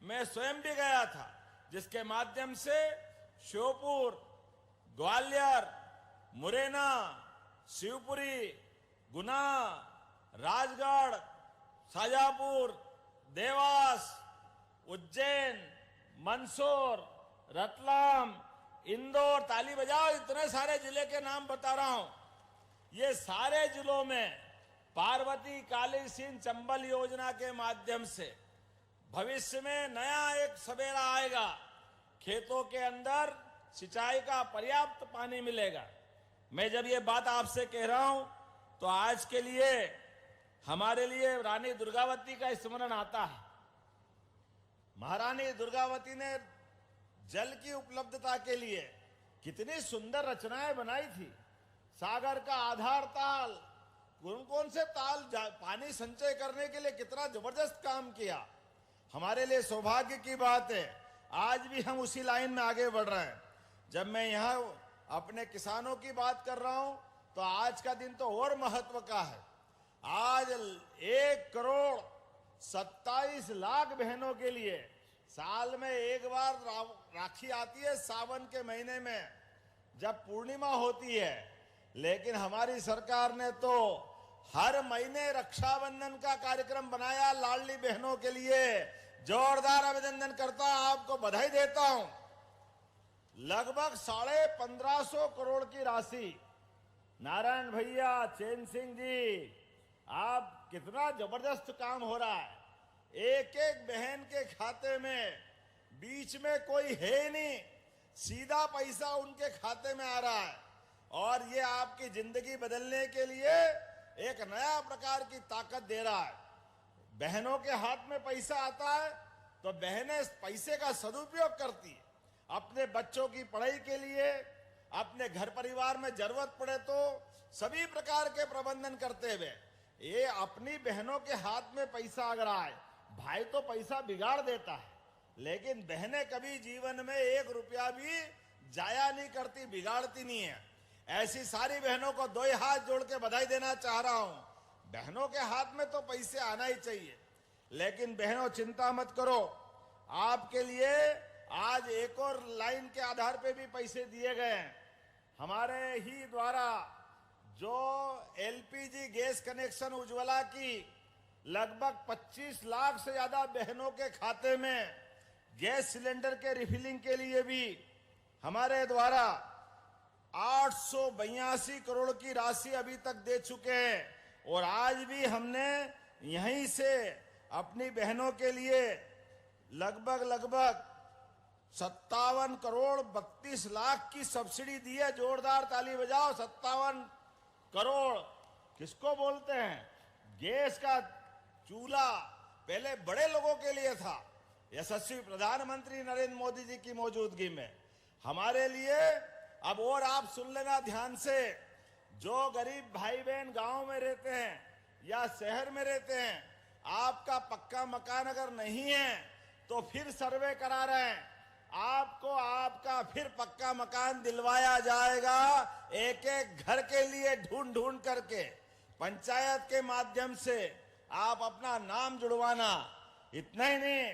Speaker 3: मैं स्वयं भी गया था, जिसके माध्यम से श्योपुर, ग्वालियर, मुरैना, शिवपुरी, गुना, राजगढ़, शाजापुर, देवास, उज्जैन, मंदसौर, रतलाम, इंदौर, ताली बजाओ, इतने सारे जिले के नाम बता रहा हूं। ये सारे जिलों में पार्वती काली सिंध चंबल योजना के माध्यम से भविष्य में नया एक सवेरा आएगा। खेतों के अंदर सिंचाई का पर्याप्त पानी मिलेगा। मैं जब ये बात आपसे कह रहा हूं तो आज के लिए हमारे लिए रानी दुर्गावती का स्मरण आता है। महारानी दुर्गावती ने जल की उपलब्धता के लिए कितनी सुंदर रचनाएं बनाई थी। सागर का आधार ताल, कौन कौन से ताल पानी संचय करने के लिए कितना जबरदस्त काम किया। हमारे लिए सौभाग्य की बात है, आज भी हम उसी लाइन में आगे बढ़ रहे हैं। जब मैं यहाँ अपने किसानों की बात कर रहा हूं तो आज का दिन तो और महत्व का है। आज 1,27 लाख बहनों के लिए साल में एक बार राखी आती है, सावन के महीने में जब पूर्णिमा होती है। लेकिन हमारी सरकार ने तो हर महीने रक्षाबंधन का कार्यक्रम बनाया लाडली बहनों के लिए। जोरदार अभिनंदन करता हूं, आपको बधाई देता हूं। लगभग 1550 करोड़ की राशि, नारायण भैया, चैन सिंह जी, आप कितना जबरदस्त काम हो रहा है। एक एक बहन के खाते में बीच में कोई है नहीं, सीधा पैसा उनके खाते में आ रहा है, और ये आपकी जिंदगी बदलने के लिए एक नया प्रकार की ताकत दे रहा है। बहनों के हाथ में पैसा आता है तो बहनें पैसे का सदुपयोग करती है, अपने बच्चों की पढ़ाई के लिए, अपने घर परिवार में जरूरत पड़े तो सभी प्रकार के प्रबंधन करते हुए। ये अपनी बहनों के हाथ में पैसा अगर आए, भाई तो पैसा बिगाड़ देता है, लेकिन बहनें कभी जीवन में 1 रुपया भी जाया नहीं करती, बिगाड़ती नहीं है। ऐसी सारी बहनों को 2 हाथ जोड़ के बधाई देना चाह रहा हूं। बहनों के हाथ में तो पैसे आना ही चाहिए, लेकिन बहनों चिंता मत करो, आपके लिए आज एक और लाइन के आधार पे भी पैसे दिए गए हैं। हमारे ही द्वारा जो एलपीजी गैस कनेक्शन उज्ज्वला की लगभग 25 लाख से ज्यादा बहनों के खाते में गैस सिलेंडर के रिफिलिंग के लिए भी हमारे द्वारा 882 करोड़ की राशि अभी तक दे चुके हैं। और आज भी हमने यहीं से अपनी बहनों के लिए लगभग 57 करोड़ 32 लाख की सब्सिडी दी है। जोरदार ताली बजाओ। 57 करोड़ किसको बोलते हैं? गैस का चूल्हा पहले बड़े लोगों के लिए था। यशस्वी प्रधानमंत्री नरेंद्र मोदी जी की मौजूदगी में हमारे लिए अब और आप सुन लेना ध्यान से, जो गरीब भाई बहन गांव में रहते हैं या शहर में रहते हैं, आपका पक्का मकान अगर नहीं है तो फिर सर्वे करा रहे हैं, आपको आपका फिर पक्का मकान दिलवाया जाएगा। एक एक घर के लिए ढूंढ ढूंढ करके पंचायत के माध्यम से आप अपना नाम जुड़वाना। इतना ही नहीं,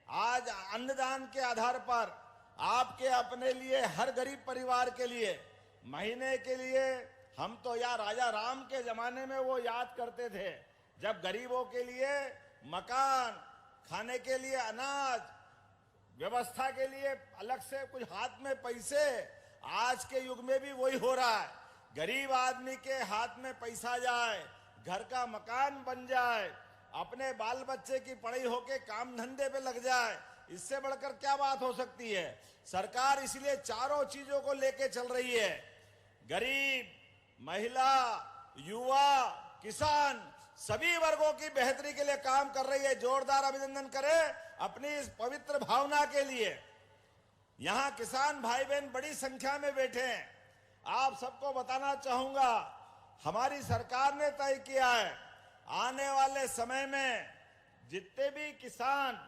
Speaker 3: आज अन्नदान के आधार पर आपके अपने लिए, हर गरीब परिवार के लिए महीने के लिए, हम तो यार राजा राम के जमाने में वो याद करते थे जब गरीबों के लिए मकान, खाने के लिए अनाज, व्यवस्था के लिए अलग से कुछ हाथ में पैसे। आज के युग में भी वही हो रहा है। गरीब आदमी के हाथ में पैसा जाए, घर का मकान बन जाए, अपने बाल बच्चे की पढ़ाई होके काम धंधे पे लग जाए, इससे बढ़कर क्या बात हो सकती है? सरकार इसलिए चारों चीजों को लेके चल रही है। गरीब, महिला, युवा, किसान, सभी वर्गों की बेहतरी के लिए काम कर रही है। जोरदार अभिनंदन करें अपनी इस पवित्र भावना के लिए। यहां किसान भाई बहन बड़ी संख्या में बैठे हैं। आप सबको बताना चाहूंगा, हमारी सरकार ने तय किया है आने वाले समय में जितने भी किसान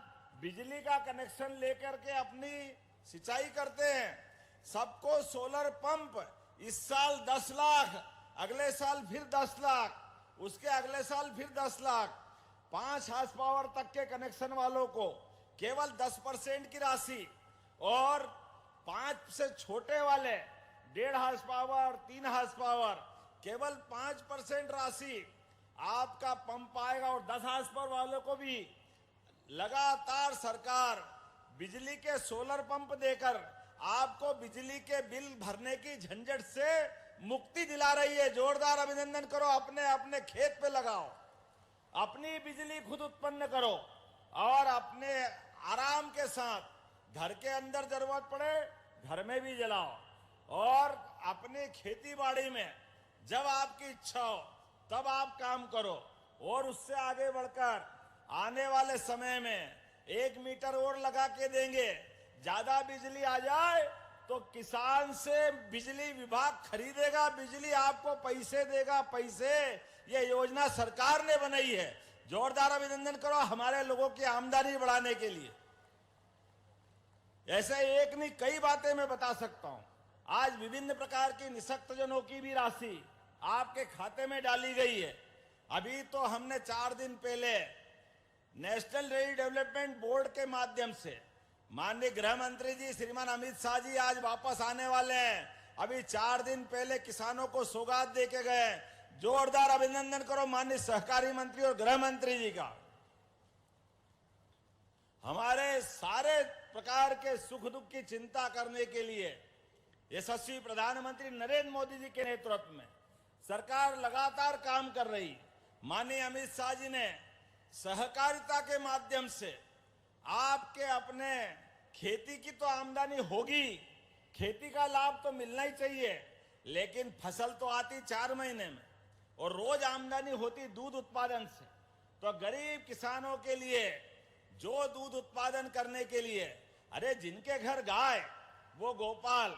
Speaker 3: बिजली का कनेक्शन लेकर के अपनी सिंचाई करते हैं, सबको सोलर पंप, इस साल 10 लाख, अगले साल फिर 10 लाख, उसके अगले साल फिर 10 लाख, 5 हार्स पावर तक के कनेक्शन वालों को केवल 10% की राशि, और 5 से छोटे वाले 1.5 हार्स पावर, 3 हार्स पावर, केवल 5% राशि आपका पंप आएगा। और 10 हार्स पावर वालों को भी लगातार सरकार बिजली के सोलर पंप देकर आपको बिजली के बिल भरने की झंझट से मुक्ति दिला रही है। जोरदार अभिनंदन करो। अपने अपने खेत पे लगाओ, अपनी बिजली खुद उत्पन्न करो और अपने आराम के साथ घर के अंदर जरूरत पड़े घर में भी जलाओ, और अपनी खेती बाड़ी में जब आपकी इच्छा हो तब आप काम करो। और उससे आगे बढ़कर आने वाले समय में 1 मीटर और लगा के देंगे। ज्यादा बिजली आ जाए तो किसान से बिजली विभाग खरीदेगा, बिजली आपको पैसे देगा, पैसे। ये योजना सरकार ने बनाई है। जोरदार अभिनंदन करो हमारे लोगों की आमदनी बढ़ाने के लिए। ऐसे एक नहीं कई बातें मैं बता सकता हूं। आज विभिन्न प्रकार की निःशक्तजनों की भी राशि आपके खाते में डाली गई है। अभी तो हमने 4 दिन पहले नेशनल रेल डेवलपमेंट बोर्ड के माध्यम से माननीय गृह मंत्री जी श्रीमान अमित शाह जी आज वापस आने वाले हैं। अभी 4 दिन पहले किसानों को सौगात दे के गए। जोरदार अभिनंदन करो माननीय सहकारी मंत्री और गृह मंत्री जी का। हमारे सारे प्रकार के सुख दुख की चिंता करने के लिए यशस्वी प्रधानमंत्री नरेंद्र मोदी जी के नेतृत्व में सरकार लगातार काम कर रही। माननीय अमित शाह जी ने सहकारिता के माध्यम से आपके अपने खेती की तो आमदनी होगी, खेती का लाभ तो मिलना ही चाहिए, लेकिन फसल तो आती 4 महीने में और रोज आमदनी होती दूध उत्पादन से। तो गरीब किसानों के लिए जो दूध उत्पादन करने के लिए, अरे जिनके घर गाय वो गोपाल,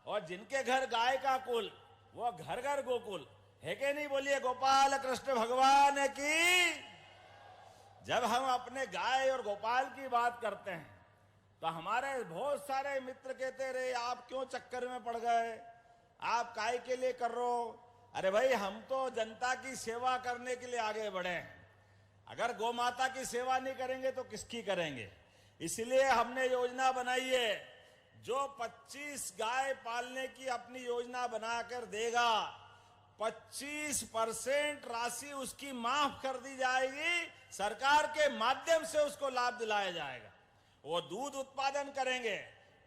Speaker 3: और जिनके घर गाय का कुल वो घर घर गोकुल है कि नहीं? बोलिए गोपाल कृष्ण भगवान की। जब हम अपने गाय और गोपाल की बात करते हैं तो हमारे बहुत सारे मित्र कहते रहे आप क्यों चक्कर में पड़ गए, आप काय के लिए कर रहे हो? अरे भाई हम तो जनता की सेवा करने के लिए आगे बढ़े हैं। अगर गौ माता की सेवा नहीं करेंगे तो किसकी करेंगे? इसलिए हमने योजना बनाई है, जो 25 गाय पालने की अपनी योजना बनाकर देगा 25% राशि उसकी माफ कर दी जाएगी। सरकार के माध्यम से उसको लाभ दिलाया जाएगा। वो दूध उत्पादन करेंगे,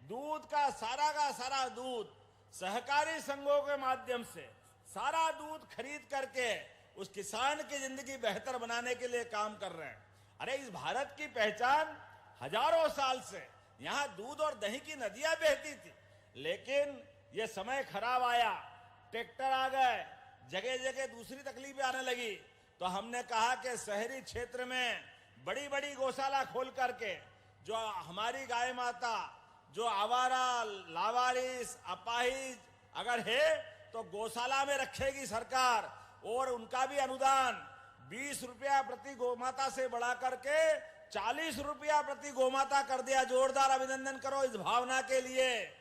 Speaker 3: दूध का सारा दूध सहकारी संघों के माध्यम से सारा दूध खरीद करके उस किसान की जिंदगी बेहतर बनाने के लिए काम कर रहे हैं। अरे इस भारत की पहचान हजारों साल से यहां दूध और दही की नदियां बहती थी, लेकिन ये समय खराब आया, ट्रैक्टर आ गए, जगह जगह दूसरी तकलीफें आने लगी, तो हमने कहा कि शहरी क्षेत्र में बड़ी बड़ी गौशाला खोल करके जो हमारी गाय माता जो आवारा, लावारिस, अपाहिज अगर है तो गौशाला में रखेगी सरकार, और उनका भी अनुदान 20 रुपया प्रति गौमाता से बढ़ा करके 40 रुपया प्रति गौमाता कर दिया। जोरदार अभिनंदन करो इस भावना के लिए।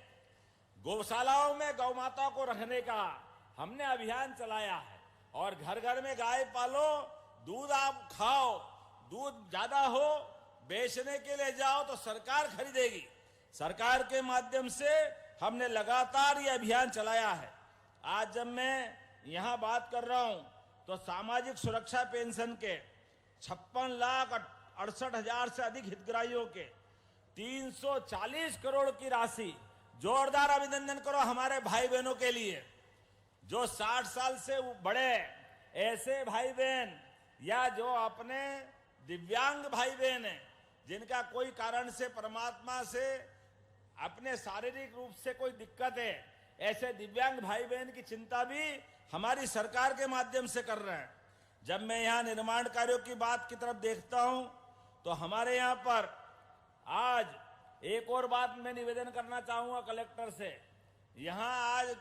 Speaker 3: गौशालाओं में गौ माता को रखने का हमने अभियान चलाया है, और घर घर में गाय पालो, दूध आप खाओ, दूध ज्यादा हो बेचने के लिए जाओ तो सरकार खरीदेगी। सरकार के माध्यम से हमने लगातार ये अभियान चलाया है। आज जब मैं यहां बात कर रहा हूं तो सामाजिक सुरक्षा पेंशन के 56,68,000 से अधिक हितग्राहियों के 340 करोड़ की राशि, जोरदार अभिनंदन करो हमारे भाई बहनों के लिए जो 60 साल से बड़े ऐसे भाई बहन या जो अपने दिव्यांग भाई बहन हैं जिनका कोई कारण से परमात्मा से अपने शारीरिक रूप से कोई दिक्कत है, ऐसे दिव्यांग भाई बहन की चिंता भी हमारी सरकार के माध्यम से कर रहे हैं। जब मैं यहाँ निर्माण कार्यों की बात की तरफ देखता हूं तो हमारे यहाँ पर आज एक और बात मैं निवेदन करना चाहूंगा कलेक्टर से। यहाँ आज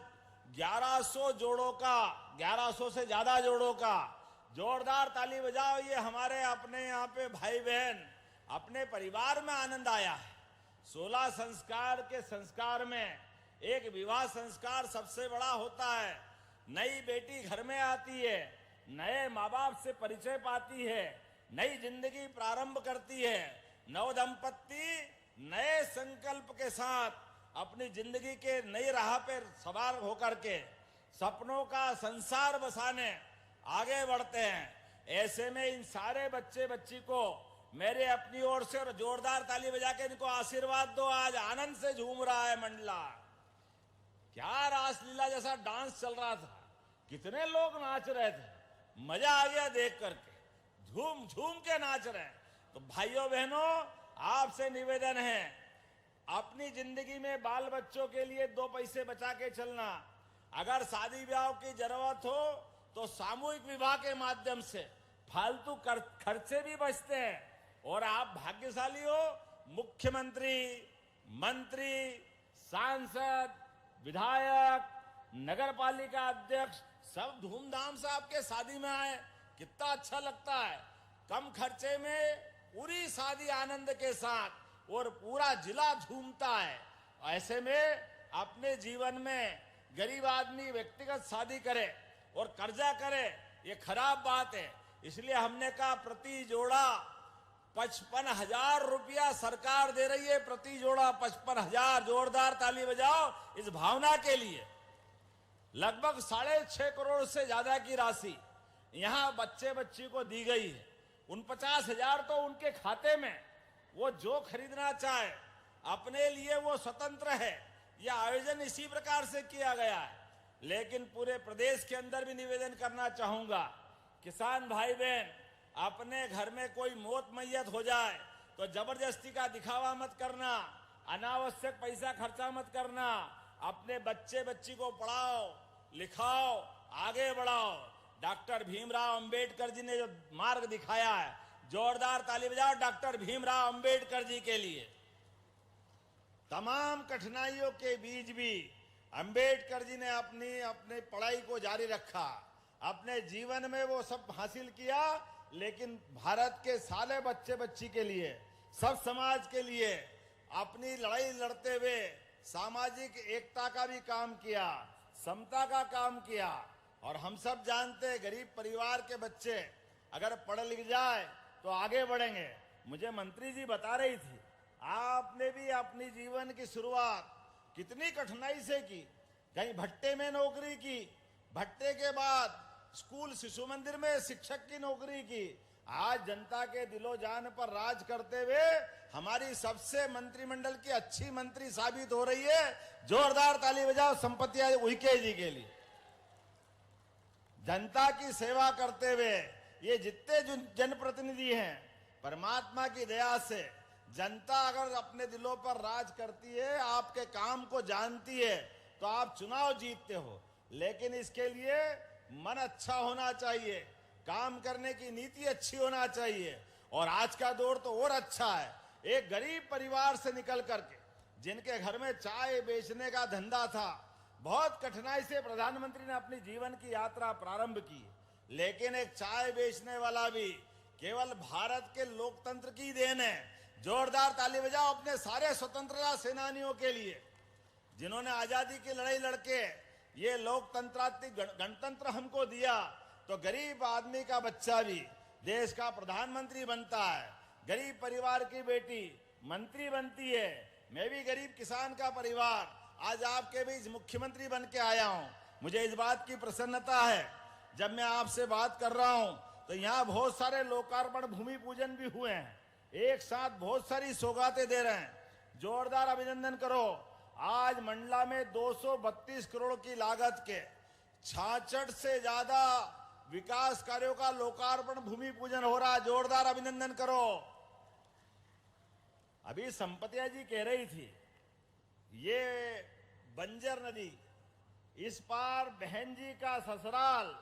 Speaker 3: 1100 जोड़ों का, 1100 से ज्यादा जोड़ों का, जोरदार ताली बजाओ। ये हमारे अपने यहाँ पे भाई बहन अपने परिवार में आनंद आया है। 16 संस्कार के संस्कार में एक विवाह संस्कार सबसे बड़ा होता है। नई बेटी घर में आती है, नए माँ बाप से परिचय पाती है, नई जिंदगी प्रारंभ करती है। नव दंपत्ति नए संकल्प के साथ अपनी जिंदगी के नई राह पर सवार होकर के सपनों का संसार बसाने आगे बढ़ते हैं। ऐसे में इन सारे बच्चे बच्ची को मेरे अपनी ओर से और जोरदार ताली बजा के इनको आशीर्वाद दो। आज आनंद से झूम रहा है मंडला। क्या रासलीला जैसा डांस चल रहा था, कितने लोग नाच रहे थे, मजा आ गया देख करके, झूम झूम के नाच रहे हैं। तो भाइयों बहनों, आपसे निवेदन है, अपनी जिंदगी में बाल बच्चों के लिए 2 पैसे बचा के चलना। अगर शादी ब्याह की जरूरत हो तो सामूहिक विवाह के माध्यम से फालतू खर्चे भी बचते हैं। और आप भाग्यशाली हो, मुख्यमंत्री, मंत्री, सांसद, विधायक, नगर पालिका अध्यक्ष सब धूमधाम से आपके शादी में आए, कितना अच्छा लगता है। कम खर्चे में पूरी शादी आनंद के साथ और पूरा जिला झूमता है। ऐसे में अपने जीवन में गरीब आदमी व्यक्तिगत शादी करे और कर्जा करे, ये खराब बात है। इसलिए हमने कहा प्रति जोड़ा 55,000 रुपया सरकार दे रही है, प्रति जोड़ा 55,000। जोरदार ताली बजाओ इस भावना के लिए। लगभग 6.5 करोड़ से ज्यादा की राशि यहां बच्चे बच्ची को दी गई है। 49,000 तो उनके खाते में, वो जो खरीदना चाहे अपने लिए वो स्वतंत्र है। यह आयोजन इसी प्रकार से किया गया है। लेकिन पूरे प्रदेश के अंदर भी निवेदन करना चाहूंगा, किसान भाई बहन, अपने घर में कोई मौत मैयत हो जाए तो जबरदस्ती का दिखावा मत करना, अनावश्यक पैसा खर्चा मत करना। अपने बच्चे बच्ची को पढ़ाओ, लिखाओ, आगे बढ़ाओ। डॉक्टर भीमराव अंबेडकर जी ने जो मार्ग दिखाया है, जोरदार ताली बजाओ डॉक्टर भीमराव अंबेडकर जी के लिए। तमाम कठिनाइयों के बीच भी अंबेडकर जी ने अपनी पढ़ाई को जारी रखा, अपने जीवन में वो सब हासिल किया। लेकिन भारत के सारे बच्चे बच्ची के लिए, सब समाज के लिए अपनी लड़ाई लड़ते हुए सामाजिक एकता का भी काम किया, समता का काम किया। और हम सब जानते हैं गरीब परिवार के बच्चे अगर पढ़ लिख जाए तो आगे बढ़ेंगे। मुझे मंत्री जी बता रही थी, आपने भी अपनी जीवन की शुरुआत कितनी कठिनाई से की। कहीं भट्टे में नौकरी की, भट्टे के बाद स्कूल शिशु मंदिर में शिक्षक की नौकरी की। आज जनता के दिलो जान पर राज करते हुए हमारी सबसे मंत्रिमंडल की अच्छी मंत्री साबित हो रही है। जोरदार ताली बजाओ संपत्ति उइके जी के लिए। जनता की सेवा करते हुए ये जितने जनप्रतिनिधि हैं, परमात्मा की दया से जनता अगर अपने दिलों पर राज करती है, आपके काम को जानती है, तो आप चुनाव जीतते हो। लेकिन इसके लिए मन अच्छा होना चाहिए, काम करने की नीति अच्छी होना चाहिए। और आज का दौर तो और अच्छा है। एक गरीब परिवार से निकल करके, जिनके घर में चाय बेचने का धंधा था, बहुत कठिनाई से प्रधानमंत्री ने अपनी जीवन की यात्रा प्रारंभ की। लेकिन एक चाय बेचने वाला भी केवल भारत के लोकतंत्र की देन है। जोरदार ताली बजाओ अपने सारे स्वतंत्रता सेनानियों के लिए, जिन्होंने आजादी की लड़ाई लड़के ये लोकतंत्रात्मक गणतंत्र हमको दिया। तो गरीब आदमी का बच्चा भी देश का प्रधानमंत्री बनता है, गरीब परिवार की बेटी मंत्री बनती है। मैं भी गरीब किसान का परिवार आज आपके बीच मुख्यमंत्री बन के आया हूं। मुझे इस बात की प्रसन्नता है, जब मैं आपसे बात कर रहा हूं तो यहाँ बहुत सारे लोकार्पण भूमि पूजन भी हुए हैं। एक साथ बहुत सारी सौगातें दे रहे हैं। जोरदार अभिनंदन करो। आज मंडला में 232 करोड़ की लागत के 66 से ज्यादा विकास कार्यों का लोकार्पण भूमि पूजन हो रहा है। जोरदार अभिनंदन करो। अभी संपतिया जी कह रही थी, ये बंजर नदी, इस पार बहन जी का ससुराल,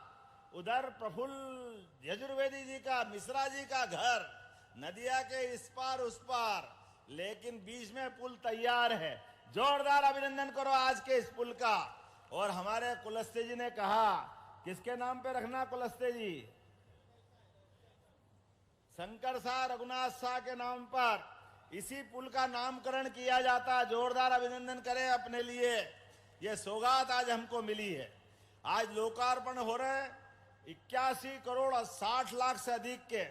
Speaker 3: उधर प्रफुल्ल यजुर्वेदी जी का, मिश्रा जी का घर, नदिया के इस पार उस पार, लेकिन बीच में पुल तैयार है। जोरदार अभिनंदन करो आज के इस पुल का। और हमारे कुलस्ते जी ने कहा, किसके नाम पे रखना कुलस्ते जी? शंकर शाह रघुनाथ शाह के नाम पर इसी पुल का नामकरण किया जाता। जोरदार अभिनंदन करें अपने लिए। ये सौगात आज हमको मिली है। आज लोकार्पण हो रहे 81 करोड़ 60 लाख से अधिक के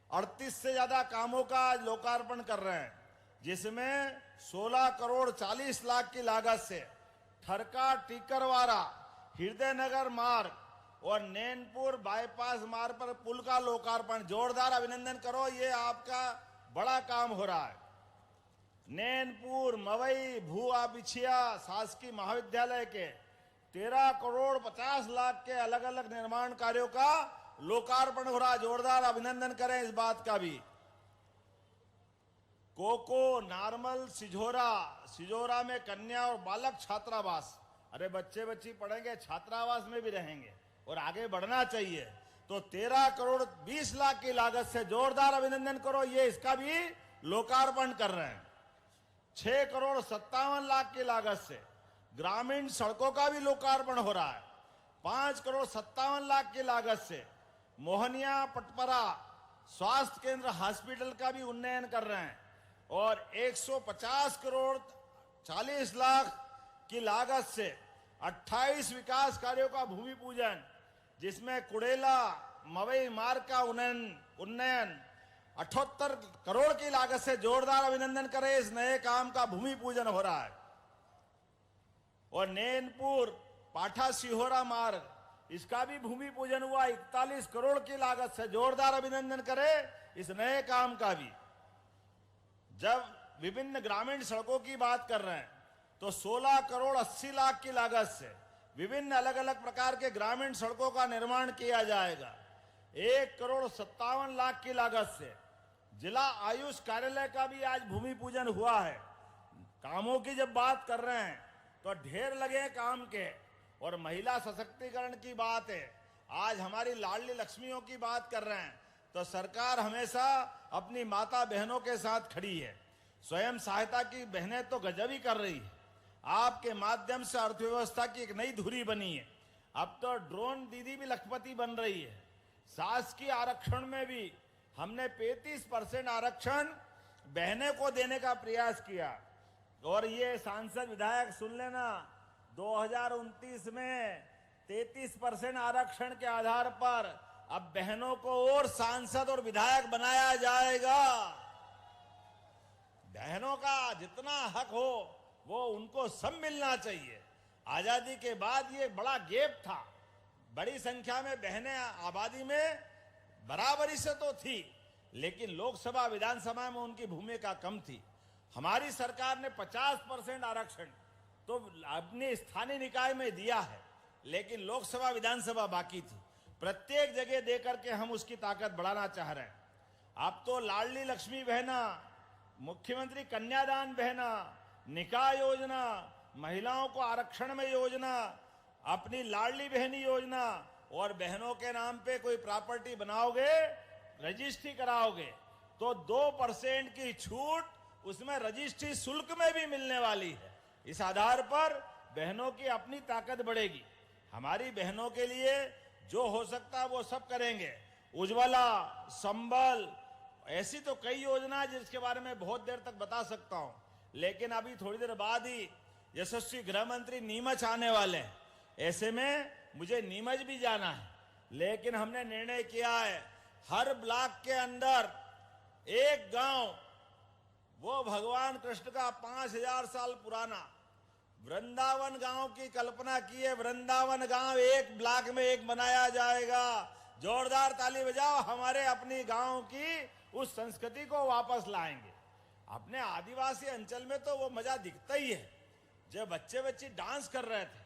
Speaker 3: 38 से ज्यादा कामों का आज लोकार्पण कर रहे हैं, जिसमें 16 करोड़ 40 लाख की लागत से ठरका टीकरवारा हृदय नगर मार्ग और नैनपुर बाईपास मार्ग पर पुल का लोकार्पण। जोरदार अभिनंदन करो, ये आपका बड़ा काम हो रहा है। नैनपुर मवई भूआ बिछिया शासकीय महाविद्यालय के 13 करोड़ 50 लाख के अलग अलग निर्माण कार्यों का लोकार्पण हो रहा है। जोरदार अभिनंदन करें इस बात का भी। कोको नार्मल सिजोरा में कन्या और बालक छात्रावास, अरे बच्चे बच्ची पढ़ेंगे, छात्रावास में भी रहेंगे और आगे बढ़ना चाहिए। तो 13 करोड़ 20 लाख की लागत से, जोरदार अभिनंदन करो, ये इसका भी लोकार्पण कर रहे हैं। 6 करोड़ 57 लाख की लागत से ग्रामीण सड़कों का भी लोकार्पण हो रहा है। 5 करोड़ 57 लाख की लागत से मोहनिया पटपरा स्वास्थ्य केंद्र हॉस्पिटल का भी उन्नयन कर रहे हैं। और 150 करोड़ 40 लाख की लागत से 28 विकास कार्यों का भूमि पूजन, जिसमें कुड़ेला मवई मार्ग का उन्नयन 78 करोड़ की लागत से। जोरदार अभिनंदन करें, इस नए काम का भूमि पूजन हो रहा है। और नैनपुर पाठा सिहोरा मार्ग, इसका भी भूमि पूजन हुआ 41 करोड़ की लागत से। जोरदार अभिनंदन करें इस नए काम का भी। जब विभिन्न ग्रामीण सड़कों की बात कर रहे हैं तो 16 करोड़ 80 लाख की लागत से विभिन्न अलग अलग प्रकार के ग्रामीण सड़कों का निर्माण किया जाएगा। 1 करोड़ 57 लाख की लागत से जिला आयुष कार्यालय का भी आज भूमि पूजन हुआ है। कामों की जब बात कर रहे हैं तो ढेर लगे काम के। और महिला सशक्तिकरण की बात है, आज हमारी लाडली लक्ष्मियों की बात कर रहे हैं, तो सरकार हमेशा अपनी माता बहनों के साथ खड़ी है। स्वयं सहायता की बहनें तो गजब ही कर रही है। आपके माध्यम से अर्थव्यवस्था की एक नई धुरी बनी है। अब तो ड्रोन दीदी भी लखपति बन रही है। शासकीय आरक्षण में भी हमने 35% आरक्षण बहने को देने का प्रयास किया। और ये सांसद विधायक सुन लेना, 2029 में 33% आरक्षण के आधार पर अब बहनों को और सांसद और विधायक बनाया जाएगा। बहनों का जितना हक हो वो उनको सब मिलना चाहिए। आजादी के बाद ये बड़ा गैप था, बड़ी संख्या में बहनें आबादी में बराबरी से तो थी, लेकिन लोकसभा विधानसभा में उनकी भूमिका कम थी। हमारी सरकार ने 50% आरक्षण तो अपने स्थानीय निकाय में दिया है, लेकिन लोकसभा विधानसभा बाकी थी। प्रत्येक जगह देकर के हम उसकी ताकत बढ़ाना चाह रहे हैं। अब तो लाडली लक्ष्मी बहना, मुख्यमंत्री कन्यादान बहना, निकाह योजना, महिलाओं को आरक्षण में योजना, अपनी लाडली बहनी योजना, और बहनों के नाम पे कोई प्रॉपर्टी बनाओगे, रजिस्ट्री कराओगे तो 2% की छूट उसमें रजिस्ट्री शुल्क में भी मिलने वाली है। इस आधार पर बहनों की अपनी ताकत बढ़ेगी। हमारी बहनों के लिए जो हो सकता है वो सब करेंगे। उज्ज्वला, संबल, ऐसी तो कई योजना जिसके बारे में बहुत देर तक बता सकता हूं, लेकिन अभी थोड़ी देर बाद ही यशस्वी गृह मंत्री नीमच आने वाले हैं। ऐसे में मुझे नीमच भी जाना है, लेकिन हमने निर्णय किया है हर ब्लॉक के अंदर एक गांव, वो भगवान कृष्ण का 5000 साल पुराना वृंदावन गांव की कल्पना की है। वृंदावन गांव एक ब्लॉक में एक बनाया जाएगा। जोरदार ताली बजाओ, हमारे अपनी गांव की उस संस्कृति को वापस लाएंगे। अपने आदिवासी अंचल में तो वो मजा दिखता ही है, जब बच्चे बच्चे डांस कर रहे थे,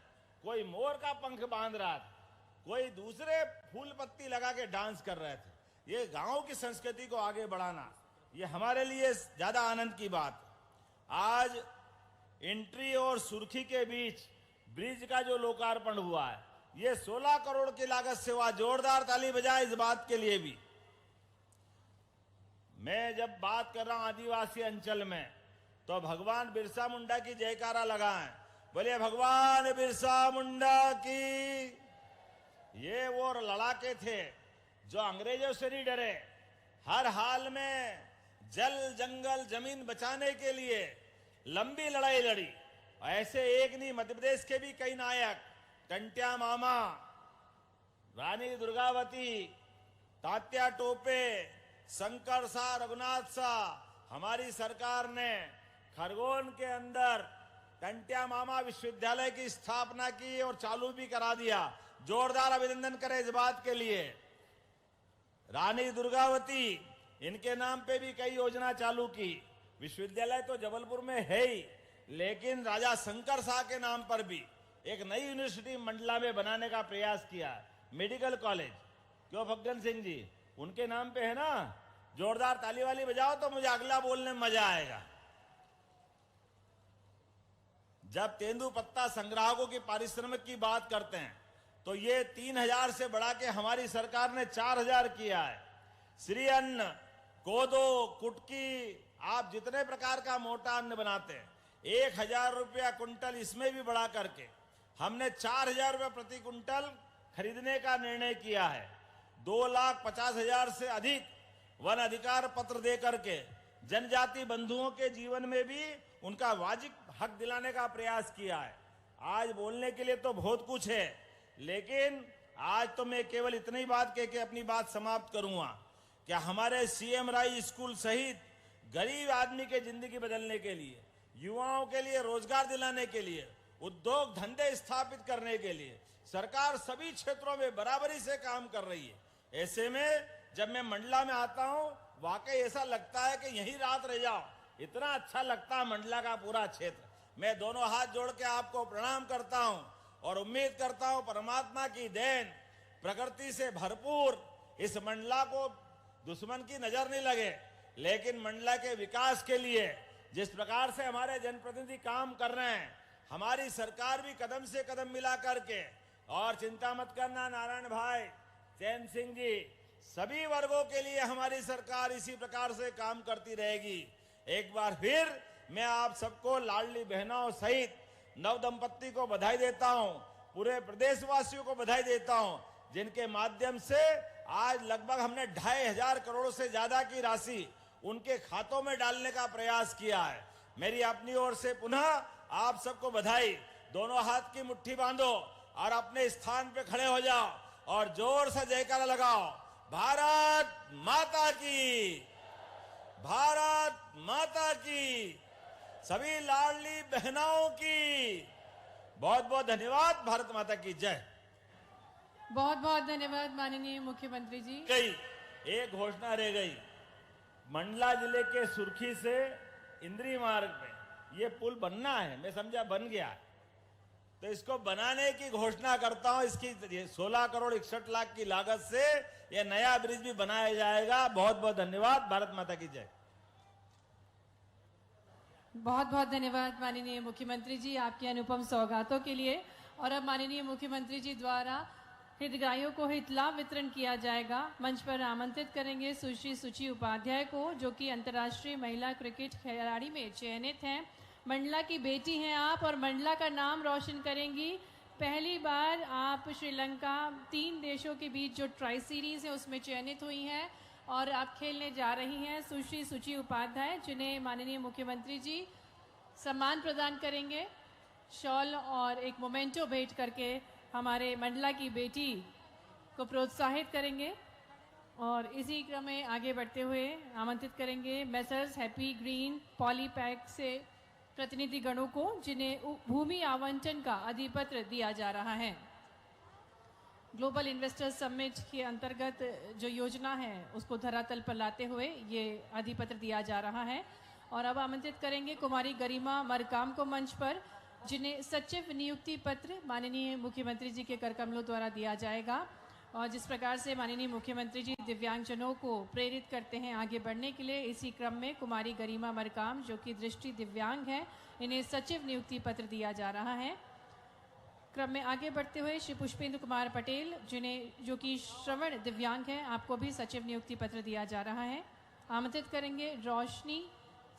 Speaker 3: कोई मोर का पंख बांध रहा था, कोई दूसरे फूल पत्ती लगा के डांस कर रहे थे। ये गांव की संस्कृति को आगे बढ़ाना, ये हमारे लिए ज्यादा आनंद की बात। आज एंट्री और सुर्खी के बीच ब्रिज का जो लोकार्पण हुआ है, ये 16 करोड़ की लागत से हुआ। जोरदार ताली बजाए इस बात के लिए भी। मैं जब बात कर रहा हूं आदिवासी अंचल में, तो भगवान बिरसा मुंडा की जयकारा लगाएं। बोलिए भगवान बिरसा मुंडा की। ये वो लड़ाके थे जो अंग्रेजों से नहीं डरे, हर हाल में जल जंगल जमीन बचाने के लिए लंबी लड़ाई लड़ी। ऐसे एक नहीं, मध्य प्रदेश के भी कई नायक, टंट्या मामा, रानी दुर्गावती, तात्या टोपे, शंकर शाह, रघुनाथ शाह, हमारी सरकार ने खरगोन के अंदर टंट्या मामा विश्वविद्यालय की स्थापना की और चालू भी करा दिया। जोरदार अभिनंदन करें इस बात के लिए। रानी दुर्गावती, इनके नाम पे भी कई योजना चालू की। विश्वविद्यालय तो जबलपुर में है ही, लेकिन राजा शंकर शाह के नाम पर भी एक नई यूनिवर्सिटी मंडला में बनाने का प्रयास किया। मेडिकल कॉलेज, क्यों फग्गन सिंह जी, उनके नाम पे है ना। जोरदार ताली वाली बजाओ तो मुझे अगला बोलने में मजा आएगा। जब तेंदुपत्ता संग्राहकों की पारिश्रमिक की बात करते हैं, तो ये 3000 से बढ़ा के हमारी सरकार ने 4000 किया है। श्री अन्न, कोदो, कुटकी, आप जितने प्रकार का मोटा अन्न बनाते हैं, 1000 रुपया कुंटल इसमें भी बढ़ा करके हमने 4000 रुपये प्रति कुंटल खरीदने का निर्णय किया है। 2,50,000 से अधिक वन अधिकार पत्र दे करके जनजाति बंधुओं के जीवन में भी उनका वाजिब हक दिलाने का प्रयास किया है। आज बोलने के लिए तो बहुत कुछ है, लेकिन आज तो मैं केवल इतनी बात कह के अपनी बात समाप्त करूंगा कि हमारे सीएम राय स्कूल सहित गरीब आदमी के जिंदगी बदलने के लिए, युवाओं के लिए रोजगार दिलाने के लिए, उद्योग धंधे स्थापित करने के लिए सरकार सभी क्षेत्रों में बराबरी से काम कर रही है। ऐसे में जब मैं मंडला में आता हूं, वाकई ऐसा लगता है कि यहीं रात रह जाओ, इतना अच्छा लगता है मंडला का पूरा क्षेत्र। मैं दोनों हाथ जोड़ के आपको प्रणाम करता हूं और उम्मीद करता हूं परमात्मा की देन, प्रकृति से भरपूर इस मंडला को दुश्मन की नजर नहीं लगे, लेकिन मंडला के विकास के लिए जिस प्रकार से हमारे जनप्रतिनिधि काम कर रहे हैं, हमारी सरकार भी कदम से कदम मिला करके, और चिंता मत करना नारायण भाई, चैन सिंह जी, सभी वर्गों के लिए हमारी सरकार इसी प्रकार से काम करती रहेगी। एक बार फिर मैं आप सबको लाडली बहनों सहित नव दंपत्ति को बधाई देता हूं, पूरे प्रदेशवासियों को बधाई देता हूं, जिनके माध्यम से आज लगभग हमने 2500 करोड़ से ज्यादा की राशि उनके खातों में डालने का प्रयास किया है। मेरी अपनी ओर से पुनः आप सबको बधाई। दोनों हाथ की मुट्ठी बांधो और अपने स्थान पे खड़े हो जाओ और जोर से जयकारा लगाओ। भारत माता की, भारत माता की, सभी लाडली बहनों की बहुत बहुत धन्यवाद। भारत माता की जय।
Speaker 2: बहुत बहुत धन्यवाद माननीय मुख्यमंत्री जी।
Speaker 3: एक घोषणा रह गई, मंडला जिले के सुर्खी से इंद्री मार्ग में ये पुल बनना है, मैं समझा बन गया है, तो इसको बनाने की घोषणा करता हूं। इसकी 16 करोड़ 61 लाख की लागत से यह नया ब्रिज भी बनाया जाएगा। बहुत बहुत धन्यवाद। भारत माता की जय।
Speaker 2: बहुत बहुत धन्यवाद माननीय मुख्यमंत्री जी आपके अनुपम सौगातों के लिए। और अब माननीय मुख्यमंत्री जी द्वारा हितग्राहियों को हित लाभ वितरण किया जाएगा। मंच पर आमंत्रित करेंगे सुश्री सुचि उपाध्याय को, जो कि अंतर्राष्ट्रीय महिला क्रिकेट खिलाड़ी में चयनित हैं। मंडला की बेटी हैं आप और मंडला का नाम रोशन करेंगी। पहली बार आप श्रीलंका 3 देशों के बीच जो ट्राई सीरीज है उसमें चयनित हुई हैं और आप खेलने जा रही हैं सुश्री सुचि उपाध्याय, जिन्हें माननीय मुख्यमंत्री जी सम्मान प्रदान करेंगे। शॉल और एक मोमेंटो भेंट करके हमारे मंडला की बेटी को प्रोत्साहित करेंगे। और इसी क्रम में आगे बढ़ते हुए आमंत्रित करेंगे मेसर्स हैप्पी ग्रीन पॉलीपैक से प्रतिनिधि गणों को, जिन्हें भूमि आवंटन का अधिपत्र दिया जा रहा है। ग्लोबल इन्वेस्टर्स समिट के अंतर्गत जो योजना है उसको धरातल पर लाते हुए ये अधिपत्र दिया जा रहा है। और अब आमंत्रित करेंगे कुमारी गरिमा मरकाम को मंच पर, जिन्हें सचिव नियुक्ति पत्र माननीय मुख्यमंत्री जी के करकमलों द्वारा दिया जाएगा। और जिस प्रकार से माननीय मुख्यमंत्री जी दिव्यांगजनों को प्रेरित करते हैं आगे बढ़ने के लिए, इसी क्रम में कुमारी गरिमा मरकाम, जो कि दृष्टि दिव्यांग है, इन्हें सचिव नियुक्ति पत्र दिया जा रहा है। क्रम में आगे बढ़ते हुए श्री पुष्पेंद्र कुमार पटेल, जो कि श्रवण दिव्यांग है, आपको भी सचिव नियुक्ति पत्र दिया जा रहा है। आमंत्रित करेंगे रोशनी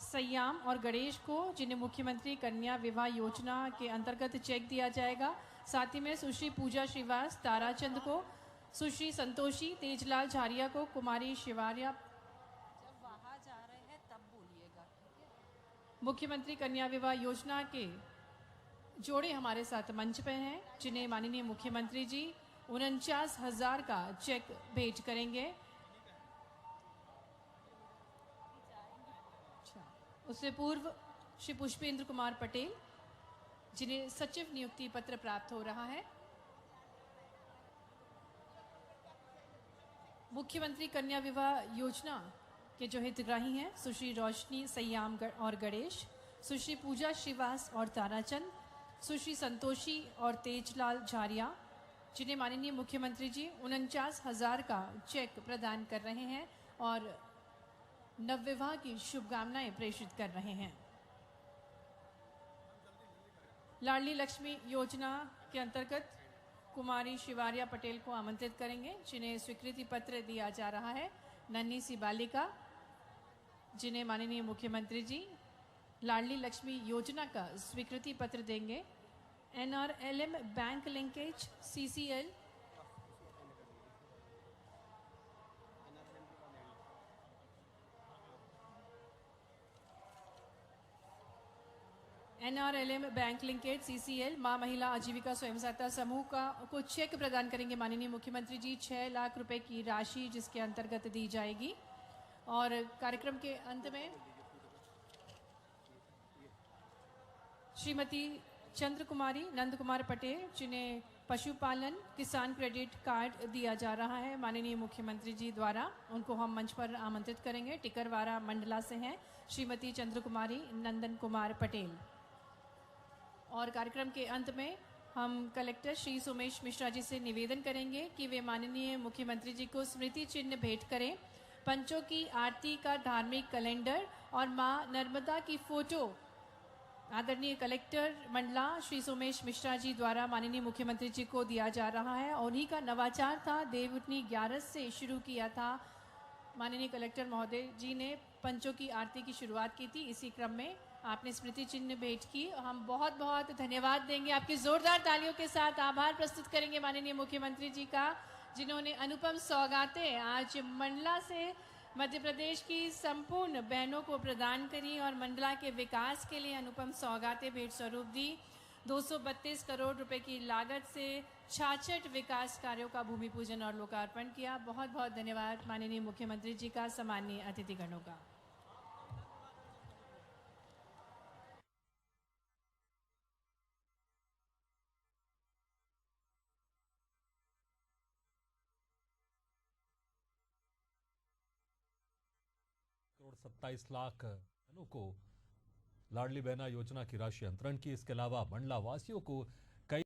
Speaker 2: सयाम और गणेश को, जिन्हें मुख्यमंत्री कन्या विवाह योजना के अंतर्गत चेक दिया जाएगा। साथ ही में सुश्री पूजा श्रीवास ताराचंद को, सुश्री संतोषी तेजलाल झारिया को, कुमारी शिवारिया, जब वहां जा रहे हैं तब बोलिएगा। मुख्यमंत्री कन्या विवाह योजना के जोड़े हमारे साथ मंच पे हैं, जिन्हें माननीय मुख्यमंत्री जी 49,000 का चेक भेंट करेंगे। उससे पूर्व श्री पुष्पेंद्र कुमार पटेल, जिन्हें सचिव नियुक्ति पत्र प्राप्त हो रहा है। मुख्यमंत्री कन्या विवाह योजना के जो हितग्राही हैं सुश्री रोशनी सयाम और गणेश, सुश्री पूजा श्रीवास और ताराचंद, सुश्री संतोषी और तेजलाल झारिया, जिन्हें माननीय मुख्यमंत्री जी 49,000 का चेक प्रदान कर रहे हैं और नवविवाह की शुभकामनाएं प्रेषित कर रहे हैं। लाडली लक्ष्मी योजना के अंतर्गत कुमारी शिवारिया पटेल को आमंत्रित करेंगे, जिन्हें स्वीकृति पत्र दिया जा रहा है। नन्ही सी बालिका, जिन्हें माननीय मुख्यमंत्री जी लाडली लक्ष्मी योजना का स्वीकृति पत्र देंगे। NRLM bank linkage CCL, NRLM bank linkage CCL मां महिला आजीविका स्वयं सहायता समूह को चेक प्रदान करेंगे माननीय मुख्यमंत्री जी 6 लाख रुपए की राशि, जिसके अंतर्गत दी जाएगी। और कार्यक्रम के अंत में श्रीमती चंद्र कुमारी नंद कुमार पटेल, जिन्हें पशुपालन किसान क्रेडिट कार्ड दिया जा रहा है माननीय मुख्यमंत्री जी द्वारा, उनको हम मंच पर आमंत्रित करेंगे। टिकरवारा मंडला से हैं श्रीमती चंद्र कुमारी नंदन कुमार पटेल। और कार्यक्रम के अंत में हम कलेक्टर श्री सोमेश मिश्रा जी से निवेदन करेंगे कि वे माननीय मुख्यमंत्री जी को स्मृति चिन्ह भेंट करें। पंचों की आरती का धार्मिक कैलेंडर और मां नर्मदा की फोटो आदरणीय कलेक्टर मंडला श्री सोमेश मिश्रा जी द्वारा माननीय मुख्यमंत्री जी को दिया जा रहा है। और उन्हीं का नवाचार था, देवउठनी 11 से शुरू किया था। माननीय कलेक्टर महोदय जी ने पंचों की आरती की शुरुआत की थी, इसी क्रम में आपने स्मृति चिन्ह भेंट की। हम बहुत बहुत धन्यवाद देंगे, आपकी जोरदार तालियों के साथ आभार प्रस्तुत करेंगे माननीय मुख्यमंत्री जी का, जिन्होंने अनुपम सौगातें आज मंडला से मध्य प्रदेश की संपूर्ण बहनों को प्रदान करी और मंडला के विकास के लिए अनुपम सौगातें भेंट स्वरूप दी। 232 करोड़ रुपए की लागत से 66 विकास कार्यों का भूमि पूजन और लोकार्पण किया। बहुत बहुत धन्यवाद माननीय मुख्यमंत्री जी का, सम्माननीय अतिथिगणों का।
Speaker 1: करोड़ 27 लाख बहनों को लाडली बहना योजना की राशि अंतरण की। इसके अलावा मंडला वासियों को